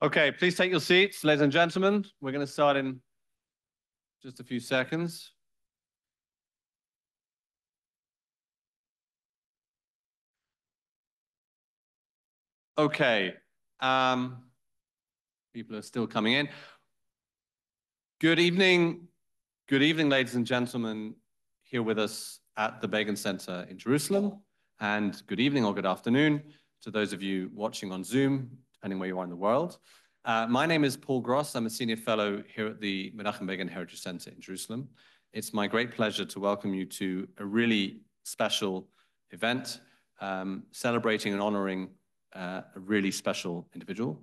Okay, please take your seats, ladies and gentlemen. We're going to start in just a few seconds. Okay, people are still coming in. Good evening, ladies and gentlemen, here with us at the Begin Center in Jerusalem, and good evening or good afternoon to those of you watching on Zoom, depending where you are in the world. My name is Paul Gross. I'm a senior fellow here at the Menachem Begin Heritage Center in Jerusalem. It's my great pleasure to welcome you to a really special event, celebrating and honoring a really special individual.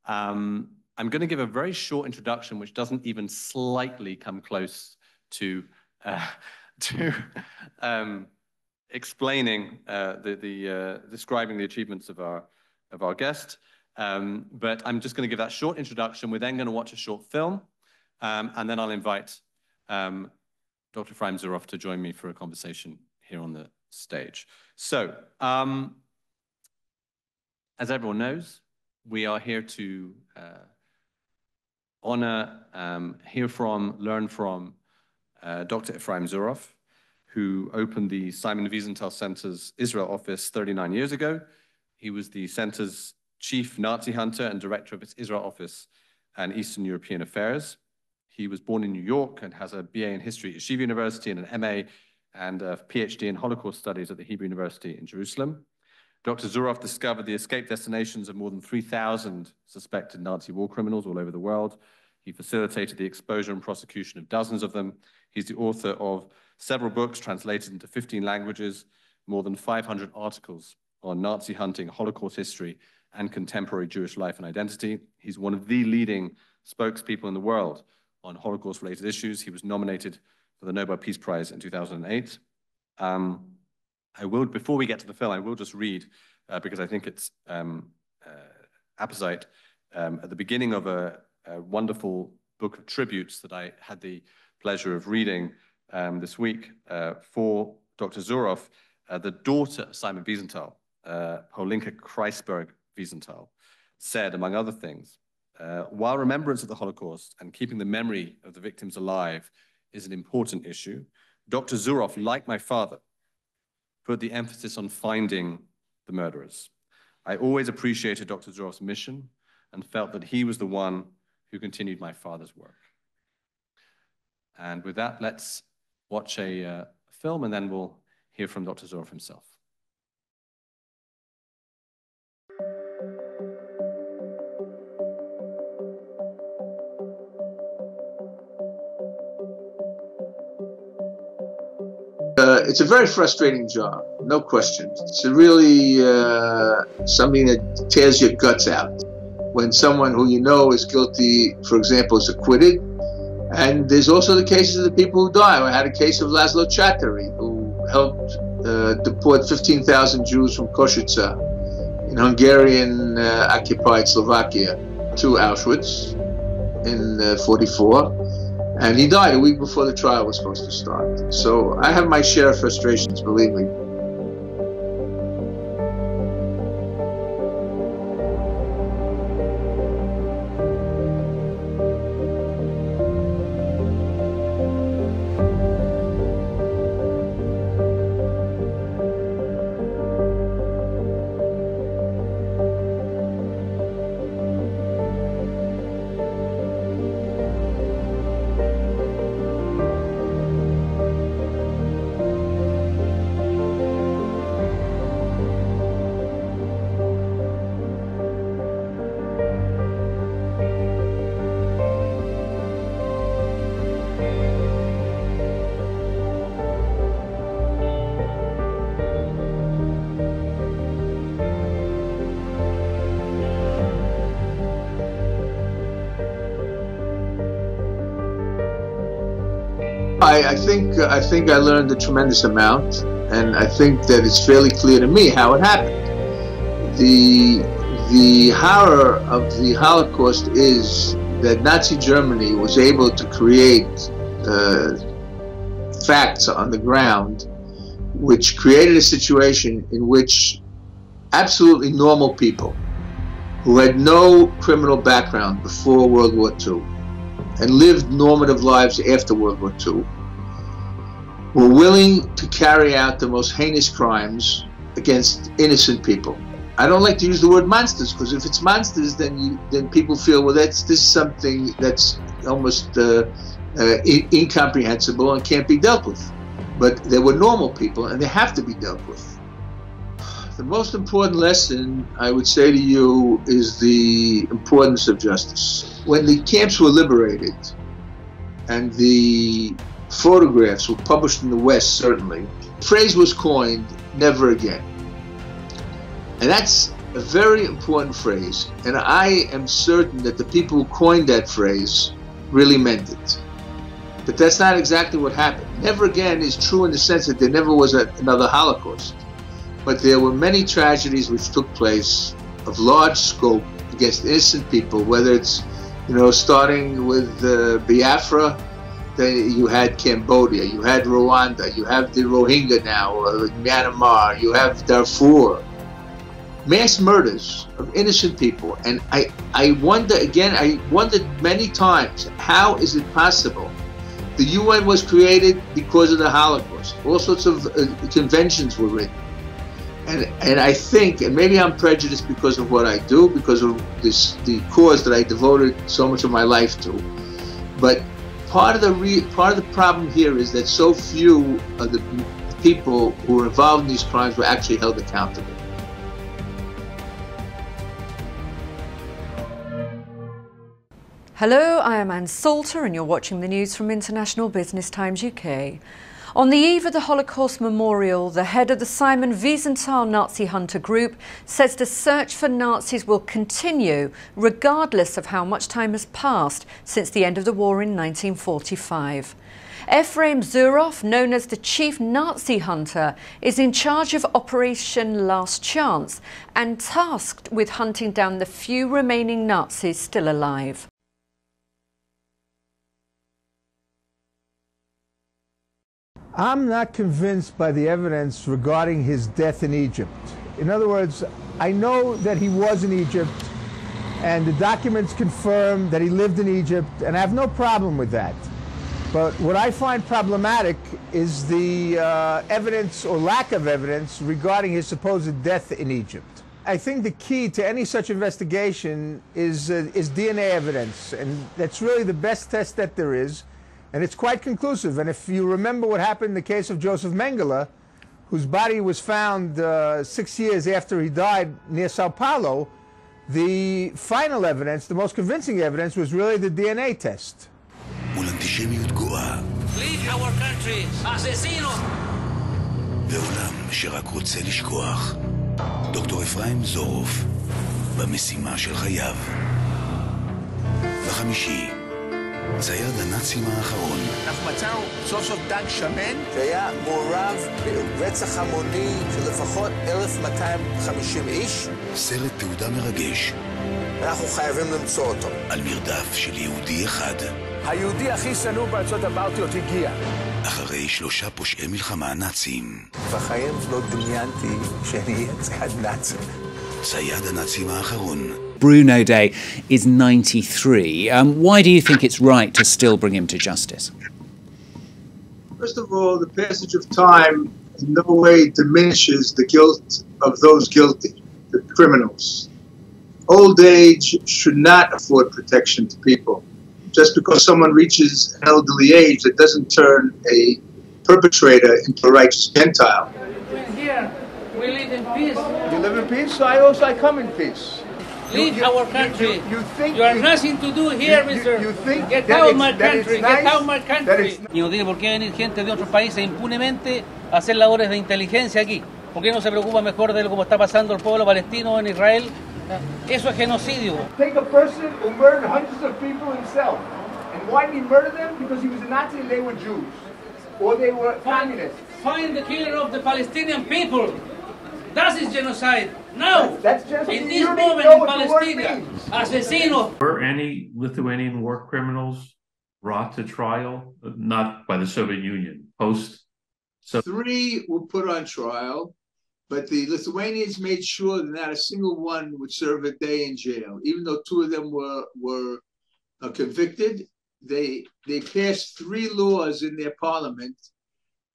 I'm going to give a very short introduction, which doesn't even slightly come close to explaining describing the achievements of our guest. But I'm just going to give that short introduction. We're then going to watch a short film, and then I'll invite Dr. Efraim Zuroff to join me for a conversation here on the stage. So, as everyone knows, we are here to honor, hear from, learn from Dr. Efraim Zuroff, who opened the Simon Wiesenthal Center's Israel office 39 years ago. He was the center's chief Nazi hunter and director of its Israel office and Eastern European affairs. He was born in New York and has a BA in history at Yeshiva University and an MA and a PhD in Holocaust studies at the Hebrew University in Jerusalem. Dr. Zuroff discovered the escape destinations of more than 3,000 suspected Nazi war criminals all over the world. He facilitated the exposure and prosecution of dozens of them. He's the author of several books translated into 15 languages, more than 500 articles on Nazi hunting, Holocaust history, and contemporary Jewish life and identity. He's one of the leading spokespeople in the world on Holocaust-related issues. He was nominated for the Nobel Peace Prize in 2008. Before we get to the film, I will just read, because I think it's apposite, at the beginning of a wonderful book of tributes that I had the pleasure of reading this week for Dr. Zuroff, the daughter of Simon Wiesenthal, Paulinka Kreisberg Wiesenthal, said, among other things, while remembrance of the Holocaust and keeping the memory of the victims alive is an important issue, Dr. Zuroff, like my father, put the emphasis on finding the murderers. I always appreciated Dr. Zuroff's mission and felt that he was the one who continued my father's work. And with that, let's watch a film, and then we'll hear from Dr. Zuroff himself. It's a very frustrating job, no question. It's really something that tears your guts out. When someone who you know is guilty, for example, is acquitted, and there's also the cases of the people who die. I had a case of Laszlo Chattery, who helped deport 15,000 Jews from Košice in Hungarian occupied Slovakia to Auschwitz in '44. And he died a week before the trial was supposed to start. So I have my share of frustrations, believe me. I think I learned a tremendous amount, and I think that it's fairly clear to me how it happened. The horror of the Holocaust is that Nazi Germany was able to create facts on the ground which created a situation in which absolutely normal people who had no criminal background before World War II and lived normative lives after World War II, were willing to carry out the most heinous crimes against innocent people. I don't like to use the word monsters, because if it's monsters, then people feel, well, this is something that's almost incomprehensible and can't be dealt with. But they were normal people, and they have to be dealt with. The most important lesson, I would say to you, is the importance of justice. When the camps were liberated and the photographs were published in the West, certainly, the phrase was coined, "never again." And that's a very important phrase, and I am certain that the people who coined that phrase really meant it. But that's not exactly what happened. Never again is true in the sense that there never was another Holocaust. But there were many tragedies which took place of large scope against innocent people, whether it's, starting with Biafra, then you had Cambodia, you had Rwanda, you have the Rohingya now, Myanmar, you have Darfur. Mass murders of innocent people. And I wondered many times, how is it possible? The UN was created because of the Holocaust. All sorts of conventions were written. And I think, and maybe I'm prejudiced because of what I do, because of the cause that I devoted so much of my life to. But part of the problem here is that so few of the people who were involved in these crimes were actually held accountable. Hello, I am Anne Salter and you're watching the news from International Business Times UK. On the eve of the Holocaust Memorial, the head of the Simon Wiesenthal Nazi hunter group says the search for Nazis will continue regardless of how much time has passed since the end of the war in 1945. Efraim Zuroff, known as the chief Nazi hunter, is in charge of Operation Last Chance and tasked with hunting down the few remaining Nazis still alive. I'm not convinced by the evidence regarding his death in Egypt. In other words, I know that he was in Egypt, and the documents confirm that he lived in Egypt, and I have no problem with that. But what I find problematic is the evidence or lack of evidence regarding his supposed death in Egypt. I think the key to any such investigation is DNA evidence, and that's really the best test that there is. And it's quite conclusive. And if you remember what happened in the case of Joseph Mengele, whose body was found 6 years after he died near Sao Paulo, the final evidence, the most convincing evidence, was really the DNA test. מול אנטישמיות גואה. Leave our country, asesino! בעולם שרק רוצה לשכוח. דוקטור אפרים זורוף, במשימה של חייו. בחמישי, צייד הנאצים האחרון. אנחנו מצאנו סוף סוף דג שמן שהיה מעורב ברצח המוני של לפחות 1,250 איש. סרט תעודה מרגש. אנחנו חייבים למצוא אותו. על מרדף של יהודי אחד. היהודי הכי שנוא בארצות הבלטיות הגיע. אחרי 3 פושעי מלחמה נאצים. בחיים לא דמיינתי שאני אהיה צייד נאצי. צייד הנאצים האחרון. Bruno Day is 93. Why do you think it's right to still bring him to justice? First of all, the passage of time in no way diminishes the guilt of those guilty, the criminals. Old age should not afford protection to people. Just because someone reaches an elderly age, that doesn't turn a perpetrator into a righteous Gentile. Here, we live in peace. You live in peace, so I come in peace. Leave our country. You have nothing to do here, mister. Get that out it's- my that country. it's Get nice, out my that country. it's- Y no tiene por qué venir gente de otros países impunemente a hacer labores de inteligencia aquí. ¿Por qué no se preocupa mejor de lo como está pasando el pueblo palestino en Israel? Eso es genocidio. Take a person who murdered hundreds of people himself. And why did he murder them? Because he was a Nazi and they were Jews. Or they were communists. Find the killer of the Palestinian people. That is genocide. Now, That's genocide. in You this don't even moment know in what the word Palestine, means. asesino. Were any Lithuanian war criminals brought to trial? Not by the Soviet Union, post. So 3 were put on trial. But the Lithuanians made sure that not a single one would serve a day in jail. Even though 2 of them were convicted, they passed 3 laws in their parliament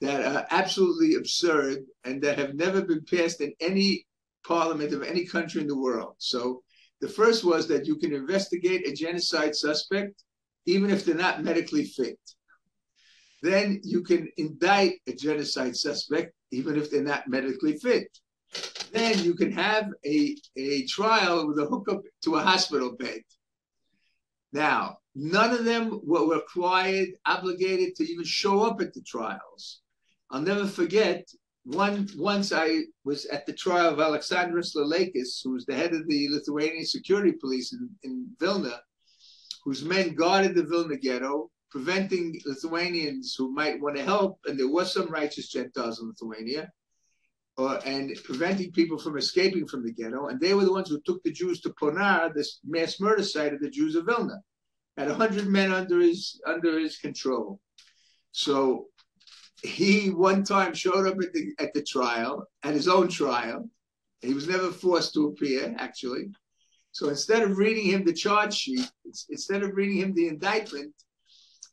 that are absolutely absurd and that have never been passed in any parliament of any country in the world. So the first was that you can investigate a genocide suspect even if they're not medically fit. Then you can indict a genocide suspect even if they're not medically fit. Then you can have a trial with a hookup to a hospital bed. Now, none of them were required, obligated to even show up at the trials. I'll never forget, once I was at the trial of Alexandras Leleikis, who was the head of the Lithuanian security police in Vilna, whose men guarded the Vilna ghetto, preventing Lithuanians who might want to help, and there were some righteous Gentiles in Lithuania, and preventing people from escaping from the ghetto. And they were the ones who took the Jews to Ponar, this mass murder site of the Jews of Vilna. Had 100 men under his control. So he one time showed up at the trial, at his own trial. He was never forced to appear, actually. So instead of reading him the charge sheet, instead of reading him the indictment,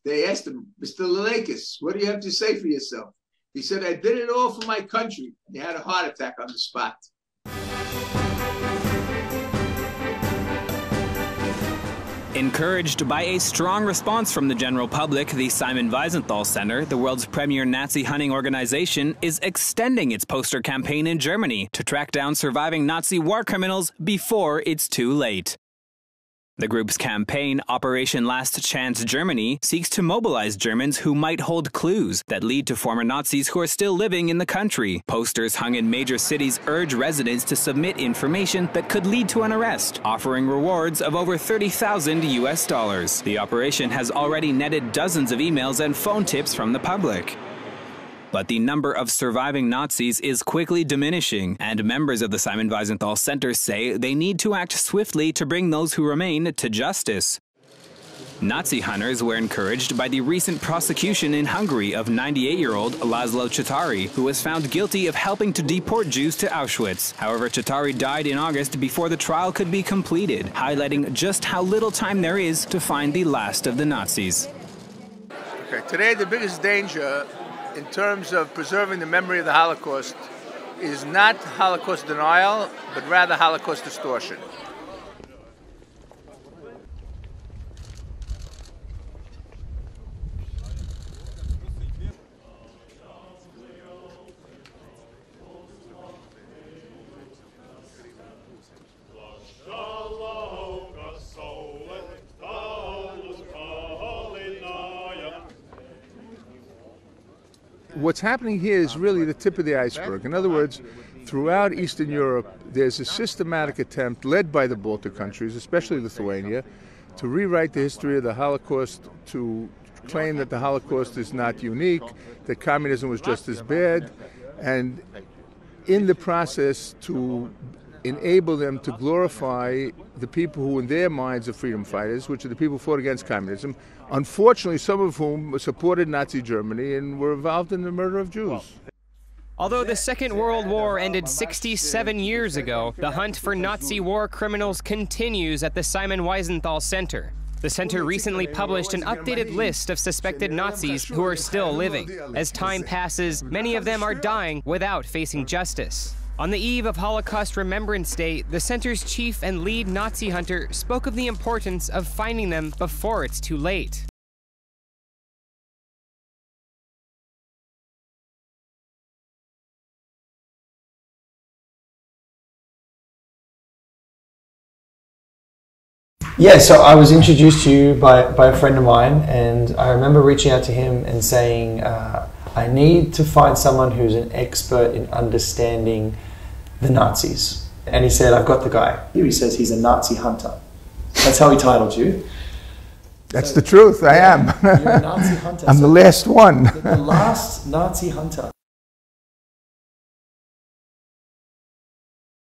they asked him, Mr. Leleikis, what do you have to say for yourself? He said, I did it all for my country. And he had a heart attack on the spot. Encouraged by a strong response from the general public, the Simon Wiesenthal Center, the world's premier Nazi hunting organization, is extending its poster campaign in Germany to track down surviving Nazi war criminals before it's too late. The group's campaign, Operation Last Chance Germany, seeks to mobilize Germans who might hold clues that lead to former Nazis who are still living in the country. Posters hung in major cities urge residents to submit information that could lead to an arrest, offering rewards of over $30,000 US. The operation has already netted dozens of emails and phone tips from the public. But the number of surviving Nazis is quickly diminishing, and members of the Simon Wiesenthal Center say they need to act swiftly to bring those who remain to justice. Nazi hunters were encouraged by the recent prosecution in Hungary of 98-year-old Laszlo Csatari, who was found guilty of helping to deport Jews to Auschwitz. However, Csatari died in August before the trial could be completed, highlighting just how little time there is to find the last of the Nazis. Okay, today the biggest danger in terms of preserving the memory of the Holocaust is not Holocaust denial, but rather Holocaust distortion. What's happening here is really the tip of the iceberg. In other words, throughout Eastern Europe, there's a systematic attempt led by the Baltic countries, especially Lithuania, to rewrite the history of the Holocaust, to claim that the Holocaust is not unique, that communism was just as bad, and in the process to enable them to glorify the people who in their minds are freedom fighters, which are the people who fought against communism, unfortunately some of whom supported Nazi Germany and were involved in the murder of Jews. Although the Second World War ended 67 years ago, the hunt for Nazi war criminals continues at the Simon Wiesenthal Center. The center recently published an updated list of suspected Nazis who are still living. As time passes, many of them are dying without facing justice. On the eve of Holocaust Remembrance Day, the center's chief and lead Nazi hunter spoke of the importance of finding them before it's too late. Yeah, so I was introduced to you by a friend of mine, and I remember reaching out to him and saying, I need to find someone who's an expert in understanding the Nazis. And he said, I've got the guy. Here he says he's a Nazi hunter. That's how he titled you. That's the truth, I am. You're a Nazi hunter. I'm the last one. The last Nazi hunter.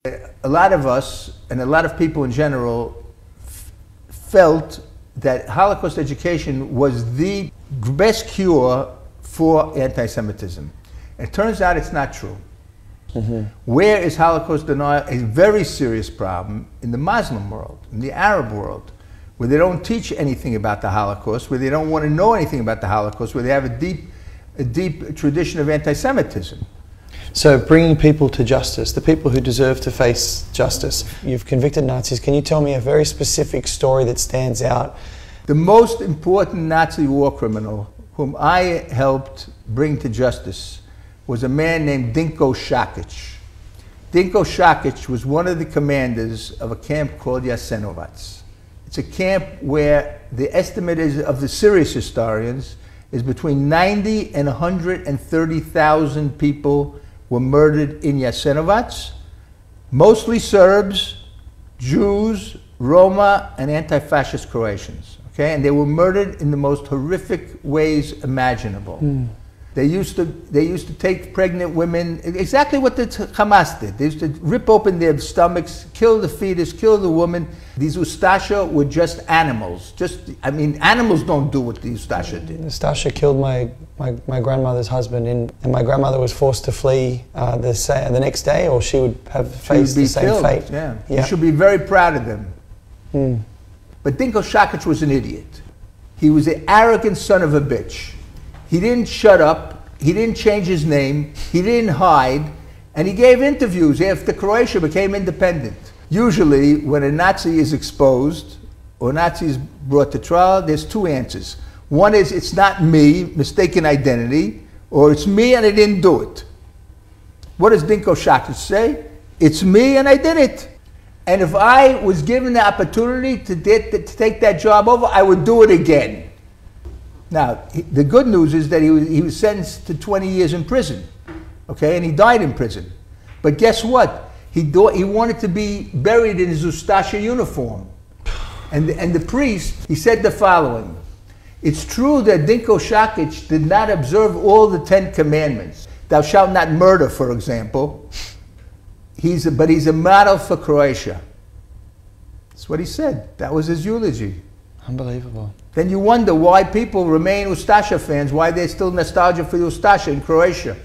A lot of us, and a lot of people in general, felt that Holocaust education was the best cure for anti-Semitism. It turns out it's not true. Where is Holocaust denial a very serious problem? In the Muslim world, in the Arab world, where they don't teach anything about the Holocaust, where they don't want to know anything about the Holocaust, where they have a deep tradition of anti-Semitism. So bringing people to justice, the people who deserve to face justice. You've convicted Nazis. Can you tell me a very specific story that stands out? The most important Nazi war criminal whom I helped bring to justice was a man named Dinko Shakic. Dinko Shakic was one of the commanders of a camp called Jasenovac. It's a camp where the estimate is, of the serious historians, is between 90 and 130,000 people were murdered in Jasenovac, mostly Serbs, Jews, Roma, and anti-fascist Croatians. Okay, and they were murdered in the most horrific ways imaginable. They used to take pregnant women, exactly what the Hamas did. They used to rip open their stomachs, kill the fetus, kill the woman. These Ustasha were just animals. I mean, animals don't do what the Ustasha did. Ustasha killed my grandmother's husband, and my grandmother was forced to flee the next day, or she would have faced the same fate. Yeah. You should be very proud of them. But Dinko Shakic was an idiot. He was an arrogant son of a bitch. He didn't shut up, he didn't change his name, he didn't hide, and he gave interviews after Croatia became independent. Usually, when a Nazi is exposed, or a Nazi is brought to trial, there's two answers. One is, it's not me, mistaken identity, or it's me and I didn't do it. What does Dinko Shakic say? It's me and I did it. And if I was given the opportunity to take that job over, I would do it again. Now, the good news is that he was sentenced to 20 years in prison, okay, and he died in prison. But guess what? He wanted to be buried in his Ustasha uniform. And the priest, he said the following: it's true that Dinko Shakic did not observe all the 10 commandments. Thou shalt not murder, for example. But he's a model for Croatia. That's what he said. That was his eulogy. Unbelievable. Then you wonder why people remain Ustasha fans, why there's still nostalgia for the Ustasha in Croatia.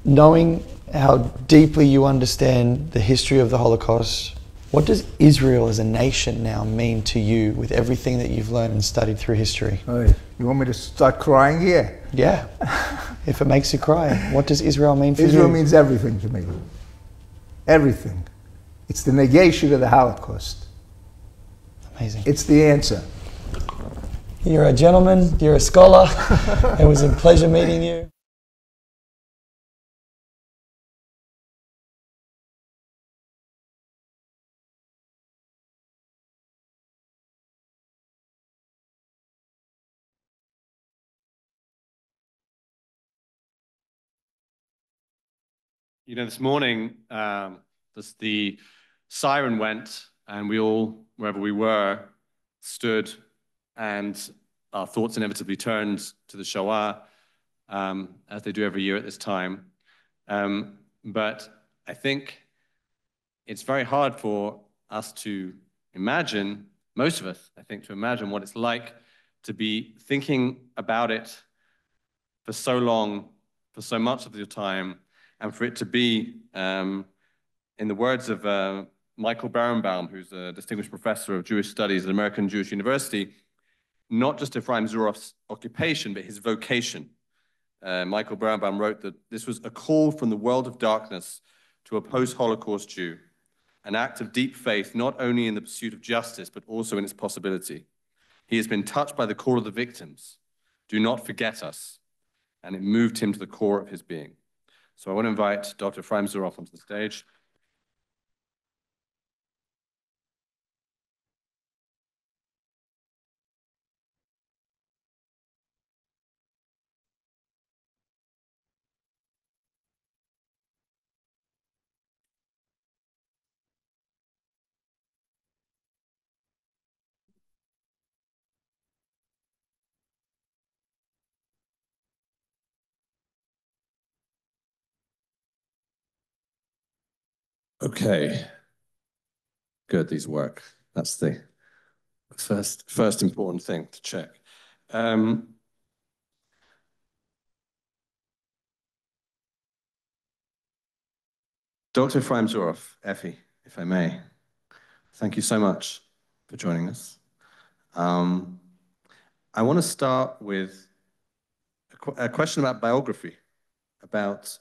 Knowing how deeply you understand the history of the Holocaust, what does Israel as a nation now mean to you with everything that you've learned and studied through history? Hey, you want me to start crying here? Yeah. If it makes you cry, what does Israel mean for you? Israel means everything to me. Everything. It's the negation of the Holocaust. Amazing. It's the answer. You're a gentleman, you're a scholar. It was a pleasure meeting you. You know, this morning, the siren went, and we all, wherever we were, stood, and our thoughts inevitably turned to the Shoah, as they do every year at this time. But I think it's very hard for us to imagine, most of us, I think, to imagine what it's like to be thinking about it for so long, for so much of your time, and for it to be, in the words of Michael Berenbaum, who's a distinguished professor of Jewish studies at American Jewish University, not just Efraim Zuroff's occupation, but his vocation. Michael Berenbaum wrote that this was a call from the world of darkness to a post-Holocaust Jew, an act of deep faith not only in the pursuit of justice, but also in its possibility. He has been touched by the call of the victims. Do not forget us. And it moved him to the core of his being. So I want to invite Dr. Efraim Zuroff onto the stage. Okay, good, these work. That's the first important thing to check. Dr. Efraim Zuroff, Effie, if I may, thank you so much for joining us. I want to start with a question about biography, about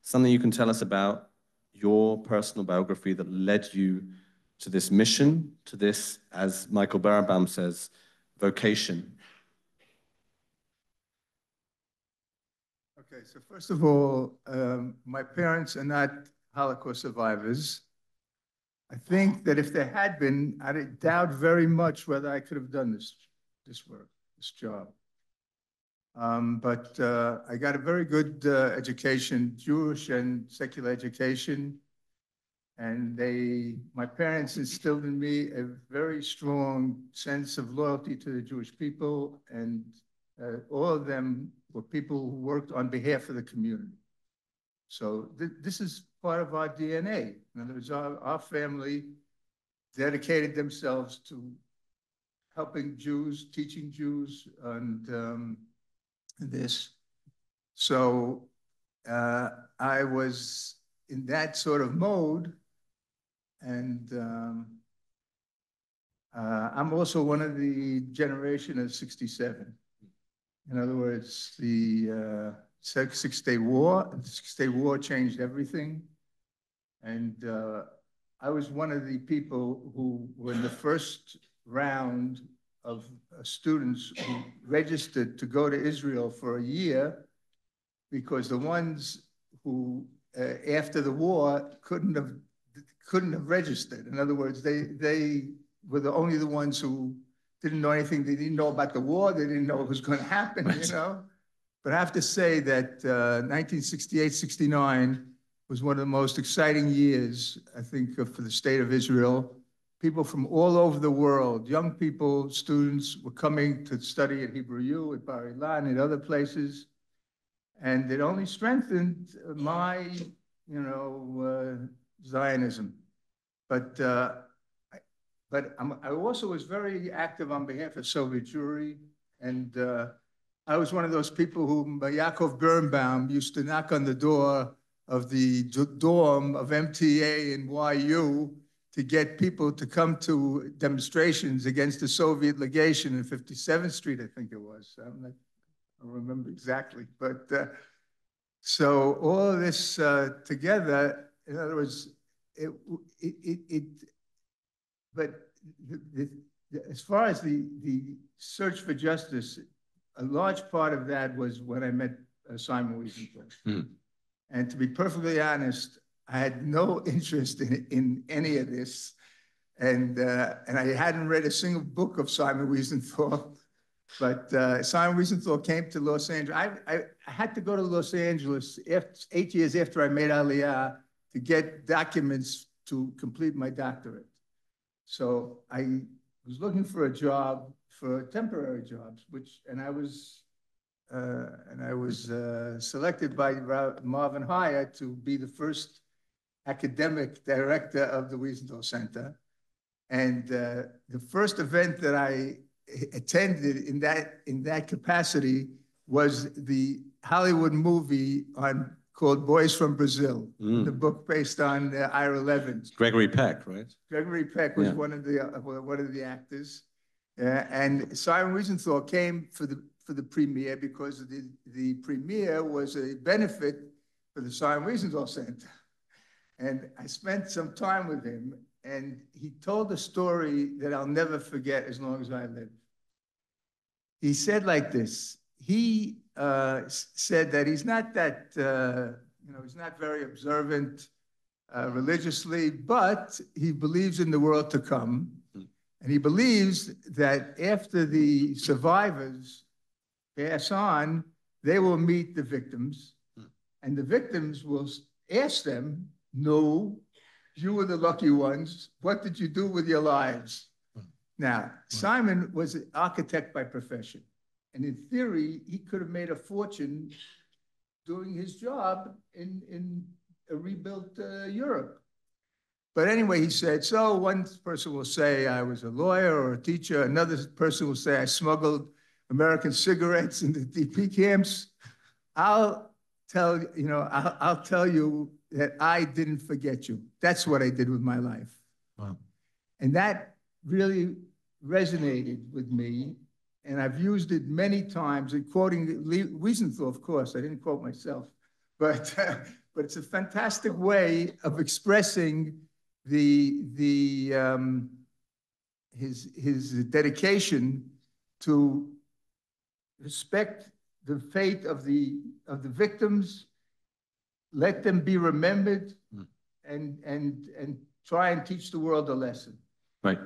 something you can tell us about your personal biography that led you to this mission, to this, as Michael Berenbaum says, vocation. Okay, so first of all, my parents are not Holocaust survivors. I think that if they had been, I doubt very much whether I could have done this work, this job. But I got a very good education, Jewish and secular education. And my parents instilled in me a very strong sense of loyalty to the Jewish people. And all of them were people who worked on behalf of the community. So this is part of our DNA. In other words, our family dedicated themselves to helping Jews, teaching Jews, and this. So I was in that sort of mode, and I'm also one of the generation of '67. In other words, the Six-Day War. The Six-Day War changed everything, and I was one of the people who were in the first round of students who registered to go to Israel for a year, because the ones who after the war couldn't have registered. In other words, they were only the ones who didn't know anything. They didn't know about the war. They didn't know what was going to happen, you know. But I have to say that 1968-69 was one of the most exciting years, I think, for the state of Israel. People from all over the world, young people, students, were coming to study at Hebrew U, at Bar Ilan, and other places. And it only strengthened my, Zionism. But I also was very active on behalf of Soviet Jewry, and I was one of those people whom Yaakov Birnbaum used to knock on the door of the dorm of MTA and YU to get people to come to demonstrations against the Soviet legation in 57th Street, I think it was. I don't remember exactly, but so all of this together, in other words, as far as the search for justice, a large part of that was when I met Simon Wiesenthal. Mm. And to be perfectly honest, I had no interest in any of this. And I hadn't read a single book of Simon Wiesenthal. But Simon Wiesenthal came to Los Angeles. I had to go to Los Angeles 8 years after I made Aliyah to get documents to complete my doctorate. So I was looking for a job, for temporary jobs, and I was selected by Marvin Hyatt to be the first academic director of the Wiesenthal Center. And the first event that I attended in that capacity was the Hollywood movie called Boys from Brazil, the book based on Ira Levin. Gregory Peck, right? Gregory Peck was one of the actors. And Simon Wiesenthal came for the premiere because the premiere was a benefit for the Simon Wiesenthal Center. And I spent some time with him, and he told a story that I'll never forget as long as I live. He said like this. He said that he's not that, he's not very observant religiously, but he believes in the world to come. And he believes that after the survivors pass on, they will meet the victims, and the victims will ask them, no, you were the lucky ones. What did you do with your lives? Now, Simon was an architect by profession. And in theory, he could have made a fortune doing his job in a rebuilt Europe. But anyway, he said, so one person will say I was a lawyer or a teacher. Another person will say I smuggled American cigarettes into DP camps. I'll I'll tell you that I didn't forget you. That's what I did with my life. Wow. And that really resonated with me. And I've used it many times, quoting Wiesenthal, of course. I didn't quote myself, but it's a fantastic way of expressing his dedication to respect the fate of the victims, let them be remembered, and try and teach the world a lesson. Right.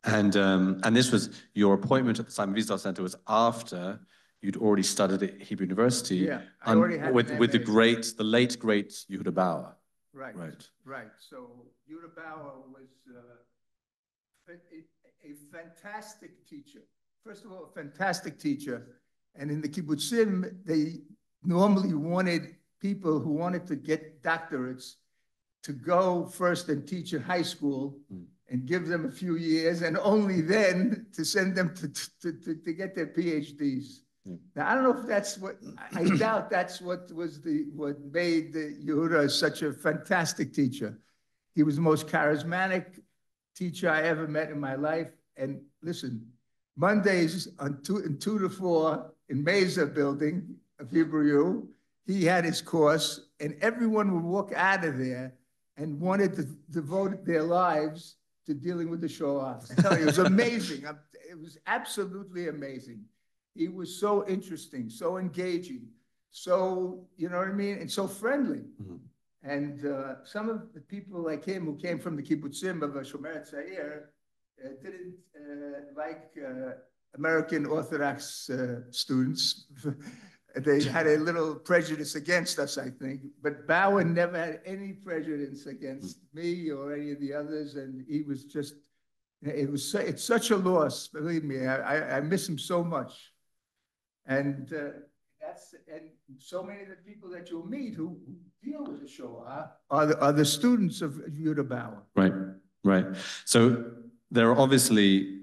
And this was your appointment at the Simon Wiesenthal Center was after you'd already studied at Hebrew University. Yeah, I already had with the late great Yehuda Bauer. Right. Right. Right. So Yehuda Bauer was a fantastic teacher. First of all, a fantastic teacher. And in the kibbutzim, they normally wanted people who wanted to get doctorates to go first and teach in high school and give them a few years, and only then to send them to get their PhDs. Now, I don't know if that's what, I doubt that's what made Yehuda such a fantastic teacher. He was the most charismatic teacher I ever met in my life. And listen, Mondays in 2 to 4 in Mesa building of Hebrew U, he had his course, and everyone would walk out of there and wanted to devote their lives to dealing with the Shoah. I tell you, it was amazing. It was absolutely amazing. He was so interesting, so engaging, so, you know what I mean, and so friendly. And some of the people like him who came from the kibbutzim of Shomeret Zair didn't like American Orthodox students. They had a little prejudice against us, I think. But Bauer never had any prejudice against me or any of the others. And he was just, it's such a loss, believe me. I miss him so much. And so many of the people that you'll meet who deal with the Shoah are the students of Yehuda Bauer. Right, right. So there are obviously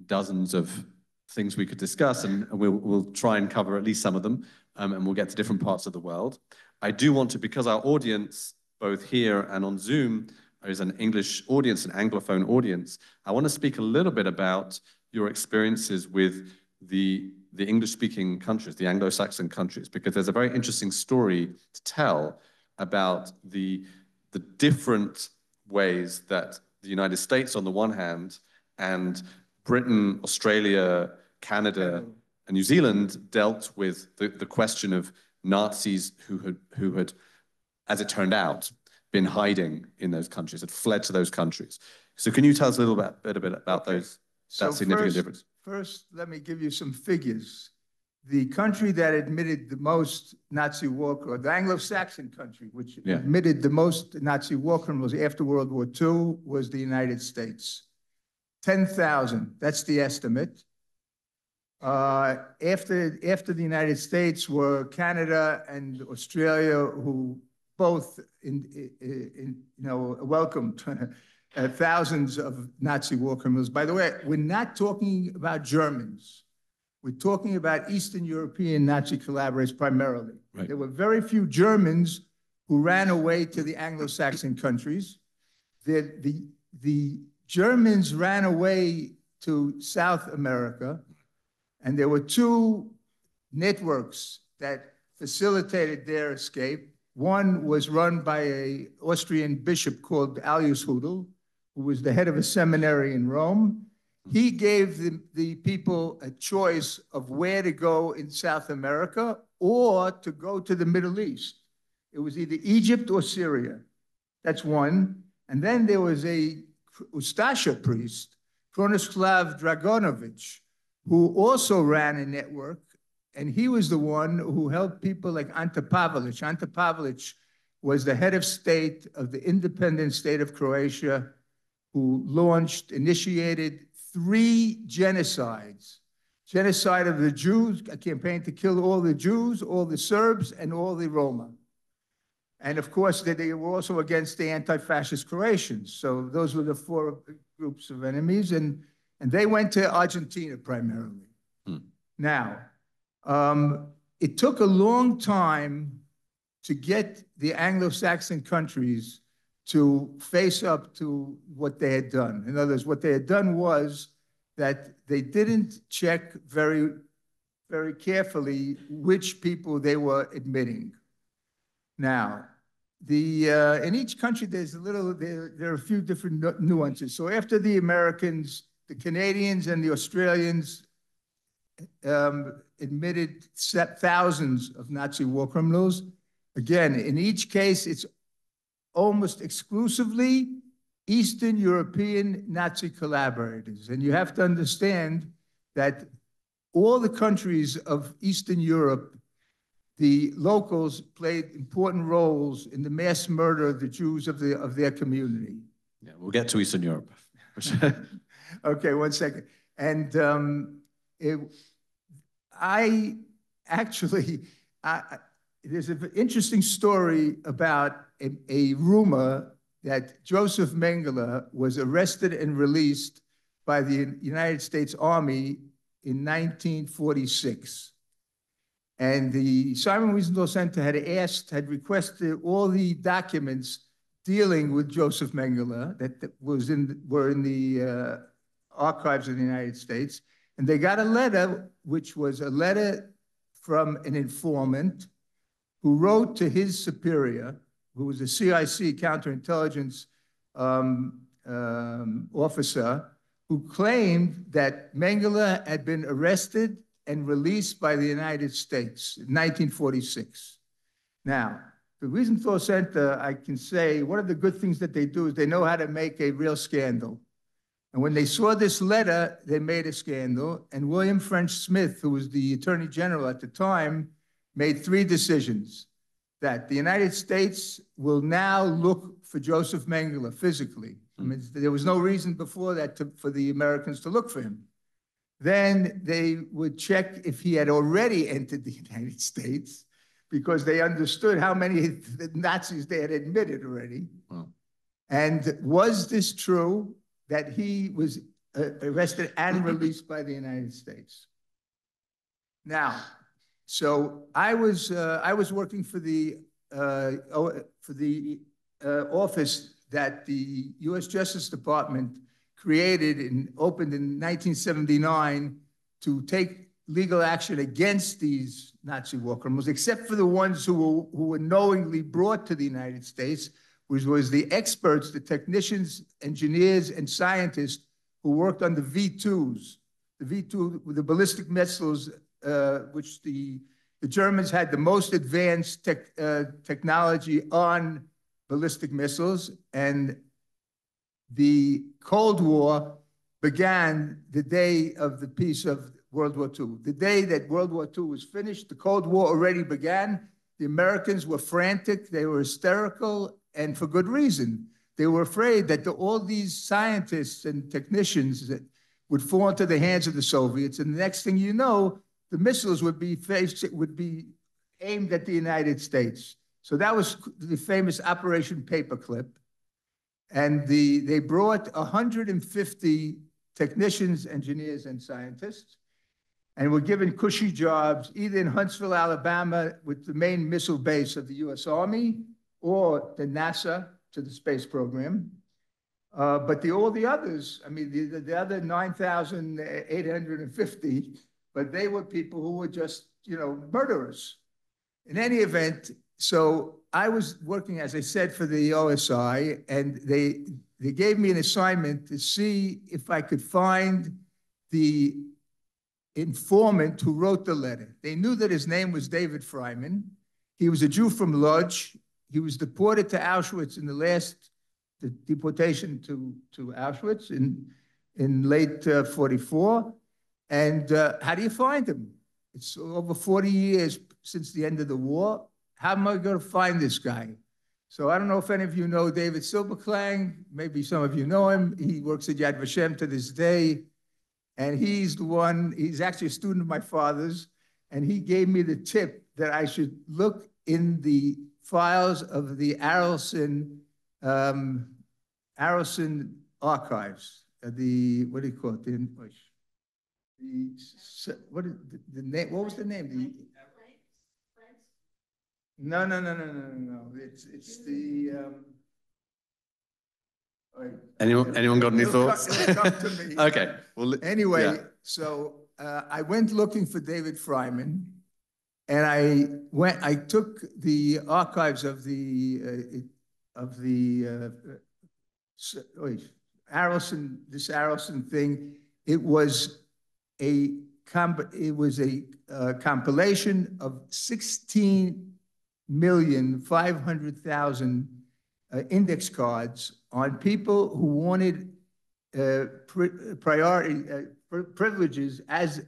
dozens of things we could discuss, and we'll try and cover at least some of them, and we'll get to different parts of the world. I do want to, because our audience, both here and on Zoom, is an English audience, an Anglophone audience, I want to speak a little bit about your experiences with the English-speaking countries, the Anglo-Saxon countries, because there's a very interesting story to tell about the different ways that the United States on the one hand and Britain, Australia, Canada, and New Zealand dealt with the question of Nazis who had, as it turned out, been hiding in those countries, had fled to those countries. So can you tell us a little bit about that significant difference? First, let me give you some figures. The country that admitted the most Nazi war criminals, the Anglo-Saxon country, which admitted the most Nazi war criminals after World War II, was the United States. 10,000, that's the estimate. After the United States were Canada and Australia, who both welcomed thousands of Nazi war criminals. By the way, we're not talking about Germans. We're talking about Eastern European Nazi collaborators primarily. Right. There were very few Germans who ran away to the Anglo-Saxon countries. The Germans ran away to South America, and there were 2 networks that facilitated their escape. One was run by an Austrian bishop called Alois Hudel, who was the head of a seminary in Rome. He gave the people a choice of where to go in South America or to go to the Middle East. It was either Egypt or Syria. That's one. And then there was a Ustasha priest, Kronislav Dragonovich, who also ran a network, and he was the one who helped people like Ante Pavelic. Ante Pavelic was the head of state of the independent state of Croatia, who initiated 3 genocides. Genocide of the Jews, a campaign to kill all the Jews, all the Serbs, and all the Roma. And of course, they were also against the anti-fascist Croatians. So those were the 4 groups of enemies, and they went to Argentina primarily. Now, it took a long time to get the Anglo-Saxon countries to face up to what they had done. In other words, what they had done was that they didn't check very, very carefully which people they were admitting. Now, in each country, there are a few different nuances. So after the Americans, the Canadians and the Australians admitted thousands of Nazi war criminals. Again, in each case, it's almost exclusively Eastern European Nazi collaborators. And you have to understand that all the countries of Eastern Europe, the locals played important roles in the mass murder of the Jews of their community. Yeah, we'll get to Eastern Europe. Okay, one second. And there's an interesting story about a rumor that Joseph Mengele was arrested and released by the United States Army in 1946. And the Simon Wiesenthal Center had requested all the documents dealing with Joseph Mengele that were in the archives of the United States. And they got a letter, which was a letter from an informant who wrote to his superior, who was a CIC counterintelligence officer, who claimed that Mengele had been arrested and released by the United States in 1946. Now, the Wiesenthal Center, I can say, one of the good things that they do is they know how to make a real scandal. And when they saw this letter, they made a scandal. And William French Smith, who was the Attorney General at the time, made 3 decisions: that the United States will now look for Joseph Mengele physically. I mean, there was no reason before that for the Americans to look for him. Then they would check if he had already entered the United States, because they understood how many Nazis they had admitted already. Wow. And was this true that he was arrested and released by the United States? Now, so I was working for the office that the U.S. Justice Department created and opened in 1979 to take legal action against these Nazi war criminals, except for the ones who were knowingly brought to the United States, which was the experts, the technicians, engineers, and scientists who worked on the V2s. The V2, the ballistic missiles, which the Germans had the most advanced technology on ballistic missiles, and the Cold War began the day of the peace of World War II. The day that World War II was finished, the Cold War already began. The Americans were frantic, they were hysterical, and for good reason. They were afraid that all these scientists and technicians that would fall into the hands of the Soviets, and the next thing you know, the missiles would be aimed at the United States. So that was the famous Operation Paperclip. And they brought 150 technicians, engineers, and scientists, and were given cushy jobs either in Huntsville, Alabama, with the main missile base of the U.S. Army, or the NASA to the space program. But all the others, I mean, the other 9,850, but they were people who were just, murderers. In any event, so I was working, as I said, for the OSI, and they gave me an assignment to see if I could find the informant who wrote the letter. They knew that his name was David Freiman. He was a Jew from Lodz. He was deported to Auschwitz in the deportation to Auschwitz in late 44. And how do you find him? It's over 40 years since the end of the war. How am I going to find this guy? So I don't know if any of you know David Silberklang. Maybe some of you know him. He works at Yad Vashem to this day. And he's actually a student of my father's. And he gave me the tip that I should look in the files of the Arelson archives. What do you call it? What was the name? No. It's the. Anyone got any thoughts? It'll come to me. Okay. Well, anyway, yeah. So I went looking for David Freiman, and I took the archives of the Arrowson thing. It was a compilation of 16,500,000 index cards on people who wanted privileges as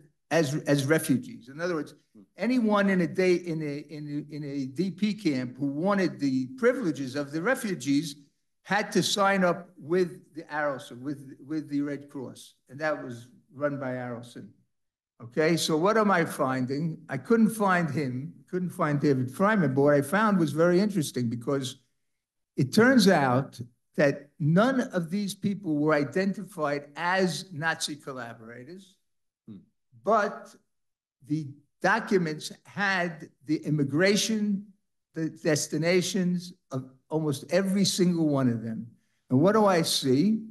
refugees. In other words, anyone in a DP camp who wanted the privileges of the refugees had to sign up with the Arrowson, with the Red Cross, and that was run by Arrowson. Okay, so what am I finding? I couldn't find him, couldn't find David Freiman, but what I found was very interesting, because it turns out that none of these people were identified as Nazi collaborators, but the documents had the immigration, the destinations of almost every single one of them. And what do I see?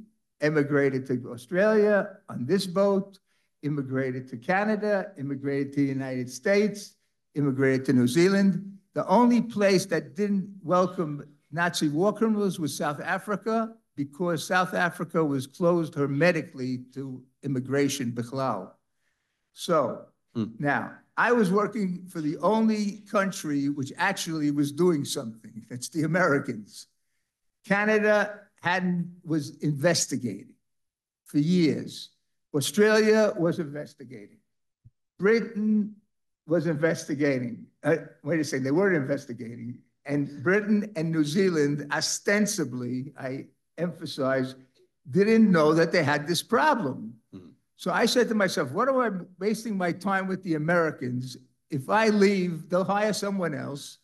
Immigrated to Australia on this boat, immigrated to Canada, immigrated to the United States, immigrated to New Zealand. The only place that didn't welcome Nazi war criminals was South Africa, because South Africa was closed hermetically to immigration, bichlal. So now, I was working for the only country which actually was doing something. That's the Americans. Canada was investigating for years. Australia was investigating. Britain was investigating. Wait a second, they weren't investigating. And Britain and New Zealand, ostensibly, I emphasize, didn't know that they had this problem. So I said to myself, what am I wasting my time with the Americans? If I leave, they'll hire someone else.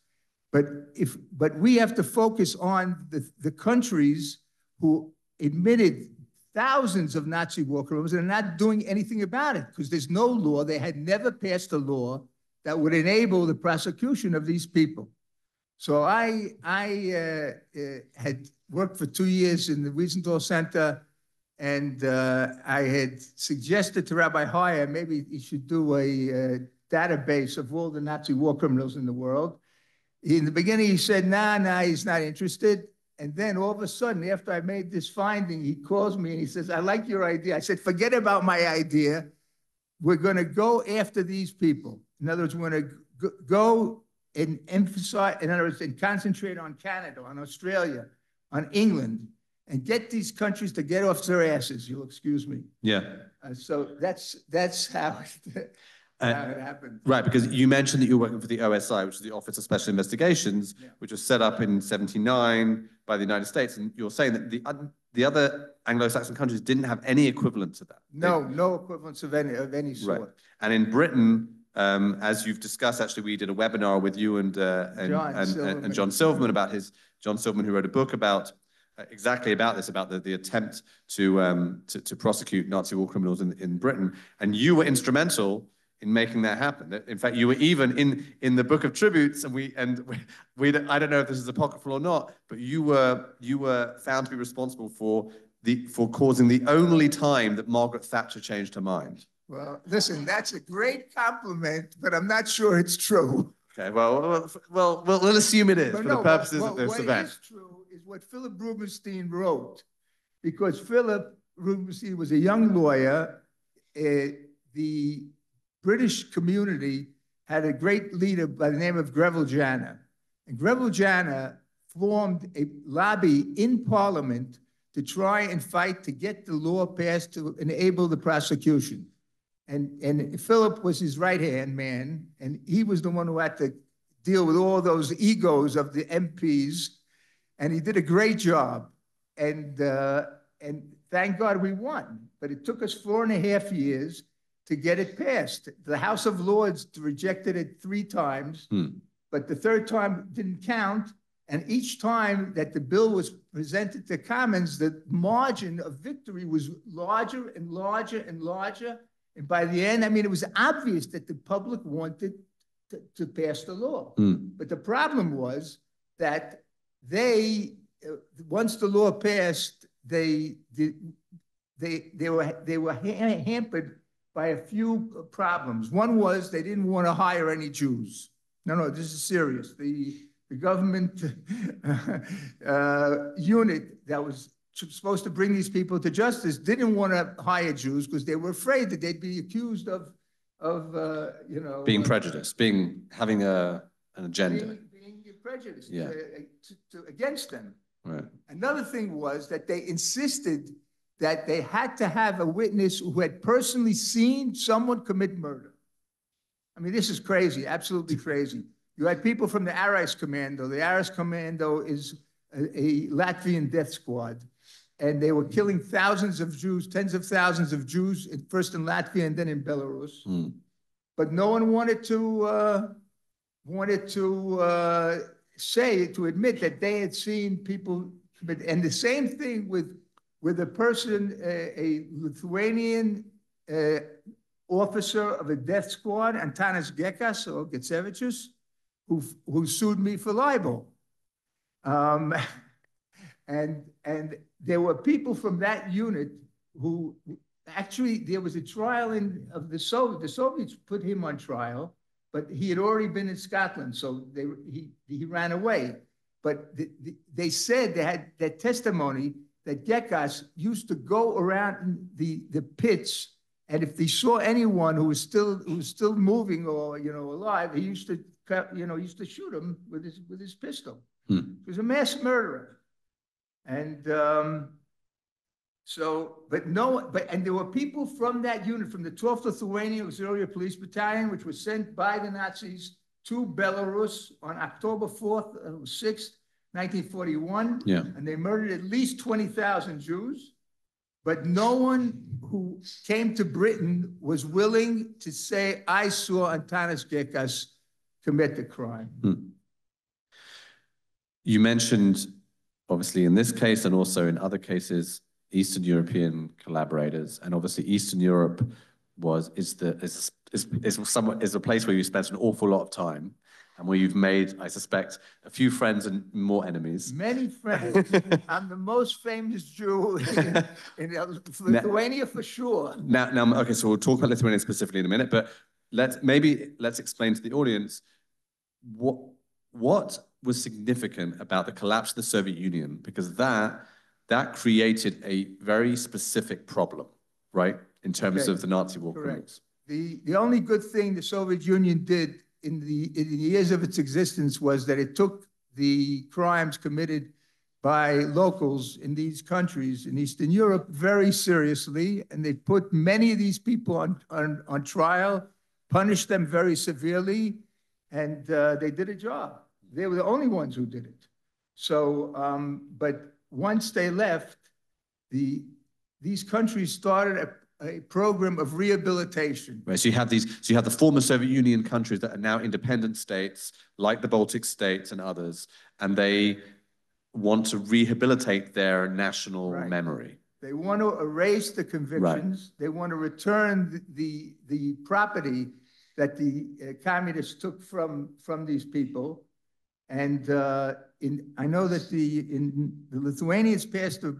But we have to focus on the countries who admitted thousands of Nazi war criminals and are not doing anything about it, because there's no law. They had never passed a law that would enable the prosecution of these people. So I had worked for 2 years in the Wiesenthal Center, and I had suggested to Rabbi Haya, maybe he should do a database of all the Nazi war criminals in the world. In the beginning, he said, nah, he's not interested. And then all of a sudden, after I made this finding, he calls me and he says, I like your idea. I said, forget about my idea. We're going to go after these people. In other words, we're going to go and emphasize, in other words, and concentrate on Canada, on Australia, on England, and get these countries to get off their asses. You'll excuse me. Yeah. So that's how it happened. Right, because you mentioned that you were working for the OSI, which is the Office of Special Investigations, which was set up in '79 by the United States, and you're saying that the other Anglo-Saxon countries didn't have any equivalent to that. No equivalence of any sort. Right. And in Britain, as you've discussed, actually, we did a webinar with you and John Silverman about John Silverman, who wrote a book about exactly about this, about the attempt to prosecute Nazi war criminals in Britain, and you were instrumental in making that happen. In fact, you were even in the Book of Tributes, and we I don't know if this is apocryphal or not, but you were found to be responsible for causing the only time that Margaret Thatcher changed her mind. Well, listen, that's a great compliment, but I'm not sure it's true. Okay, well, let's assume it is for the purposes of this event. What is true is what Philip Rubenstein wrote, because Philip Rubenstein was a young lawyer. The British community had a great leader by the name of Greville Janner. And Greville Janner formed a lobby in Parliament to try and fight to get the law passed to enable the prosecution. And Philip was his right-hand man, and he was the one who had to deal with all those egos of the MPs, and he did a great job. And thank God we won. But it took us 4.5 years to get it passed. The House of Lords rejected it 3 times, but the 3rd time didn't count. And each time that the bill was presented to Commons, the margin of victory was larger and larger and larger. And by the end, I mean, it was obvious that the public wanted to pass the law. But the problem was that they, once the law passed, they were hampered by a few problems. One was they didn't want to hire any Jews. No, this is serious. The government unit that was supposed to bring these people to justice didn't want to hire Jews because they were afraid that they'd be accused of being prejudiced, having an agenda, being prejudiced against them. Right. Another thing was that they insisted that they had to have a witness who had personally seen someone commit murder. I mean, this is crazy, absolutely crazy. You had people from the Aris Commando. The Aris Commando is a Latvian death squad. And they were killing thousands of Jews, tens of thousands of Jews, first in Latvia and then in Belarus. But no one wanted to admit that they had seen people commit. And the same thing with a person, a Lithuanian officer of a death squad, Antanas Gekas or Getsevičius, who sued me for libel. And there were people from that unit who actually, there was a trial of the Soviets. The Soviets put him on trial, but he had already been in Scotland, so he ran away. But they said they had that testimony that Gekas used to go around the pits, and if he saw anyone who was still moving or alive, he used to shoot him with his pistol. He was a mass murderer. And and there were people from that unit, from the 12th Lithuanian Auxiliary Police Battalion, which was sent by the Nazis to Belarus on October 4th, 6th, 1941. Yeah. And they murdered at least 20,000 Jews. But no one who came to Britain was willing to say, I saw Antanas Gekas commit the crime. You mentioned, obviously, in this case and also in other cases, Eastern European collaborators, and obviously Eastern Europe is a place where you spent an awful lot of time, and where you've made, I suspect, a few friends and more enemies. Many friends. I'm the most famous Jew in Lithuania for sure. Now, okay, so we'll talk about Lithuania specifically in a minute, but let's explain to the audience what was significant about the collapse of the Soviet Union, because that created a very specific problem, right, in terms of the Nazi war criminals. The only good thing the Soviet Union did in the years of its existence was that it took the crimes committed by locals in these countries in Eastern Europe very seriously, and they put many of these people on trial, punished them very severely, and they did a job. They were the only ones who did it. So, but once they left, these countries started a program of rehabilitation. Right. So you have the former Soviet Union countries that are now independent states, like the Baltic states and others, and they want to rehabilitate their national memory. They want to erase the convictions. They want to return the property that the communists took from these people. And I know that the Lithuanians passed a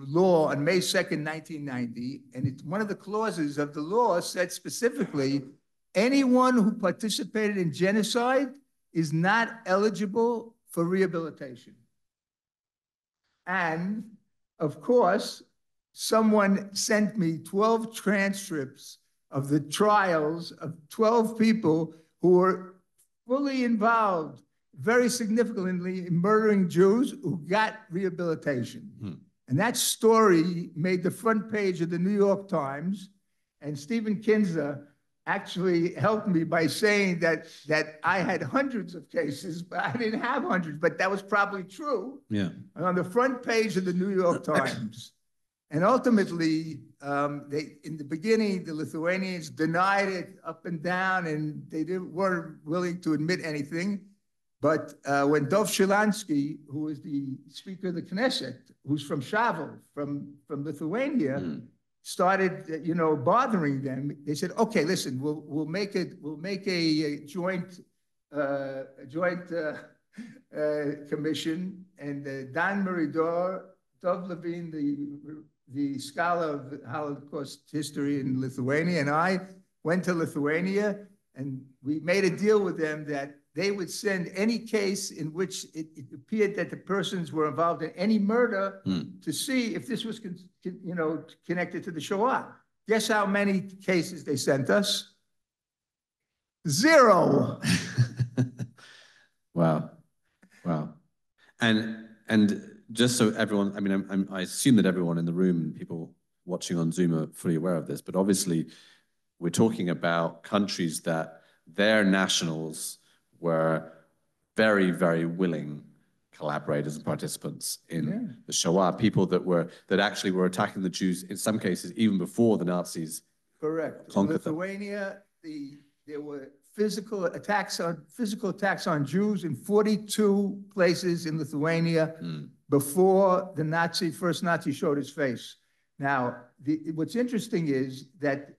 law on May 2nd, 1990, and one of the clauses of the law said specifically, anyone who participated in genocide is not eligible for rehabilitation. And of course, someone sent me 12 transcripts of the trials of 12 people who were fully involved very significantly in murdering Jews who got rehabilitation. And that story made the front page of the New York Times. And Stephen Kinzer actually helped me by saying that I had hundreds of cases, but I didn't have hundreds, but that was probably true. Yeah. And on the front page of the New York Times. And ultimately, in the beginning, the Lithuanians denied it up and down, and they weren't willing to admit anything. But when Dov Shalansky, who was the Speaker of the Knesset, who's from Shavel, from Lithuania, started, bothering them, they said, "Okay, listen, we'll make a joint commission." And Dan Meridor, Dov Levine, the scholar of Holocaust history in Lithuania, and I went to Lithuania, and we made a deal with them that they would send any case in which it appeared that the persons were involved in any murder to see if this was, connected to the Shoah. Guess how many cases they sent us? 0. Wow. And just so everyone, I mean, I assume that everyone in the room and people watching on Zoom are fully aware of this, but obviously we're talking about countries that their nationals were very, very willing collaborators and participants in the Shoah, people that actually were attacking the Jews in some cases even before the Nazis. Correct. In Lithuania, there were physical attacks on Jews in 42 places in Lithuania before the first Nazi showed his face. Now, what's interesting is that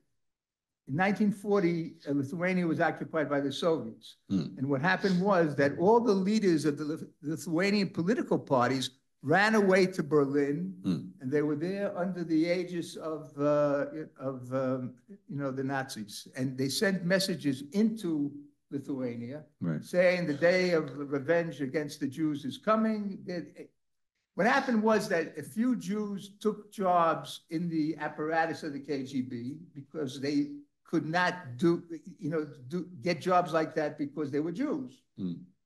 in 1940, Lithuania was occupied by the Soviets. And what happened was that all the leaders of the Lithuanian political parties ran away to Berlin, and they were there under the aegis of the Nazis. And they sent messages into Lithuania saying the day of revenge against the Jews is coming. What happened was that a few Jews took jobs in the apparatus of the KGB because they could not get jobs like that because they were Jews.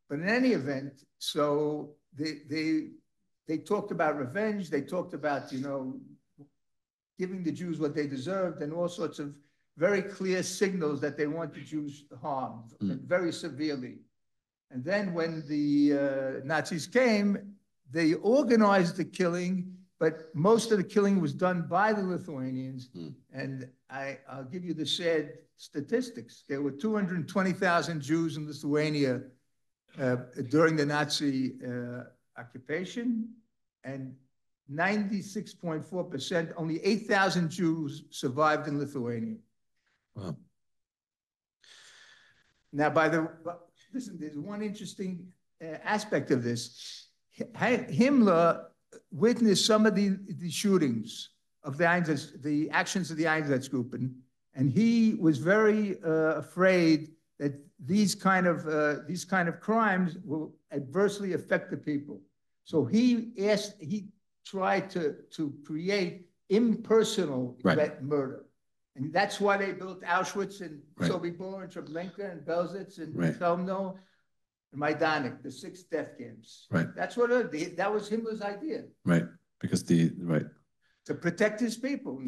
But in any event, so they talked about revenge. They talked about, giving the Jews what they deserved and all sorts of very clear signals that they want the Jews harmed very severely. And then when the Nazis came, they organized the killing, but most of the killing was done by the Lithuanians. And I'll give you the sad statistics. There were 220,000 Jews in Lithuania during the Nazi occupation, and 96.4%, only 8,000 Jews survived in Lithuania. Wow. Now, listen, there's one interesting aspect of this. Himmler witnessed some of the shootings of the actions of the Einsatzgruppen, and he was very afraid that these kind of crimes will adversely affect the people. So he tried to create impersonal murder. And that's why they built Auschwitz and Sobibor and Treblinka and Belzec and Chelmno and Majdanek, the 6 death camps. That's what that was Himmler's idea. Because to protect his people,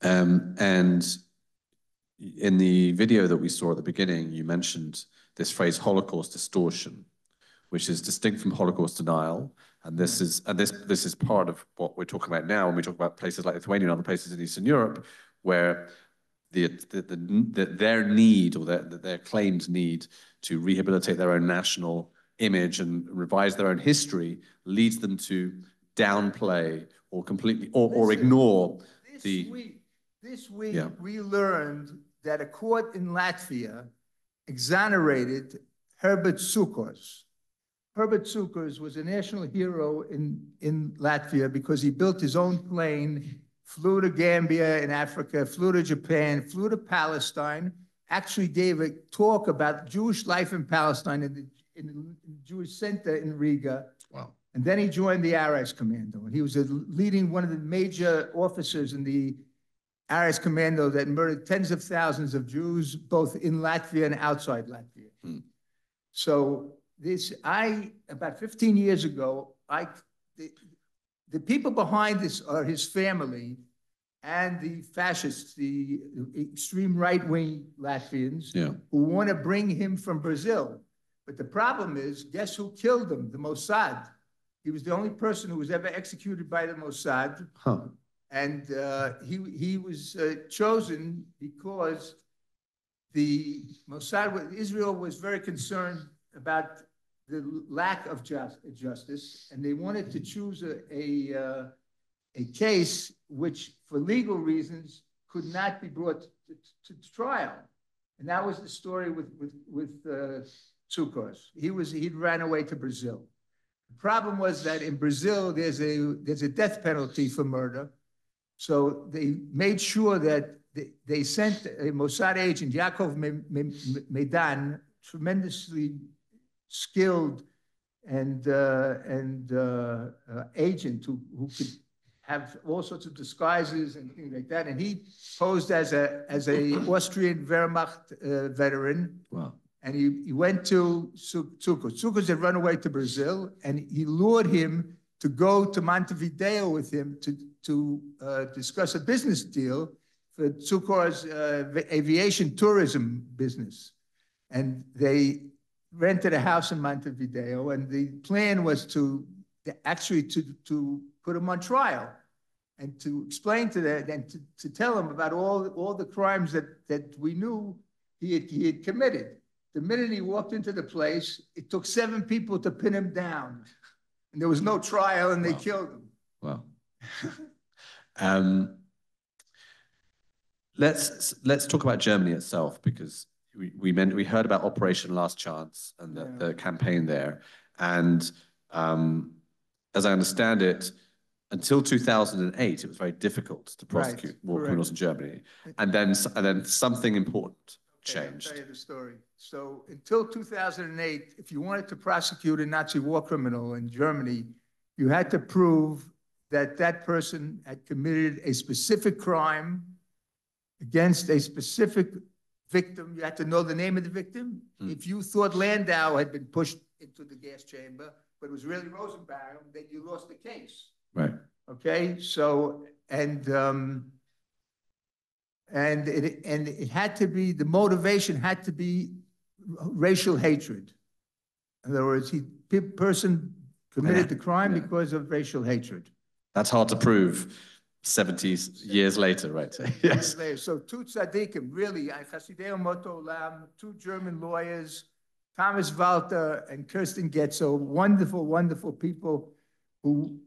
And in the video that we saw at the beginning, you mentioned this phrase Holocaust distortion, which is distinct from Holocaust denial. And this is part of what we're talking about now when we talk about places like Lithuania and other places in Eastern Europe, where their need or their claimed need to rehabilitate their own national image and revise their own history leads them to downplay or completely or ignore This week, we learned that a court in Latvia exonerated Herbert Cukurs. Herbert Cukurs was a national hero in Latvia because he built his own plane, flew to Gambia in Africa, flew to Japan, flew to Palestine, actually gave a talk about Jewish life in Palestine in the Jewish Center in Riga. Wow. And then he joined the Ares Commando. And he was leading one of the major officers in the Ares Commando that murdered tens of thousands of Jews, both in Latvia and outside Latvia. So about 15 years ago, the people behind this are his family and the fascists, the extreme right-wing Latvians, who want to bring him from Brazil. But the problem is, guess who killed him? The Mossad. He was the only person who was ever executed by the Mossad. And he was chosen because the Mossad, Israel was very concerned about the lack of justice, and they wanted to choose a a case which, for legal reasons, could not be brought to trial. And that was the story with Tsukos. He'd ran away to Brazil. The problem was that in Brazil, there's a death penalty for murder. So they made sure that they sent a Mossad agent, Yaakov Medan, tremendously skilled and agent who could have all sorts of disguises and things like that. And he posed as a Austrian Wehrmacht veteran. Wow. And he went to Tsukos. Tsukos had run away to Brazil, and he lured him to go to Montevideo with him to discuss a business deal for Tsukos' aviation tourism business. And they rented a house in Montevideo, and the plan was to put him on trial and to explain to that and to tell him about all the crimes that we knew he had committed. The minute he walked into the place, it took 7 people to pin him down, and there was no trial, and they killed him. Wow. Let's talk about Germany itself, because we heard about Operation Last Chance and the campaign there, and as I understand it, until 2008, it was very difficult to prosecute war criminals in Germany, and then something important changed. I'll tell you the story. So until 2008, if you wanted to prosecute a Nazi war criminal in Germany, you had to prove that that person had committed a specific crime against a specific victim. You had to know the name of the victim. If you thought Landau had been pushed into the gas chamber, but it was really Rosenbaum, then you lost the case. Right. Okay. So it had to be, the motivation had to be racial hatred. In other words, person committed the crime because of racial hatred. That's hard to prove 70 years later, right? Yes. So 2 tzaddikim, really, Chasidei Moto Olam, 2 German lawyers, Thomas Walter and Kirsten Getzo, wonderful, wonderful people who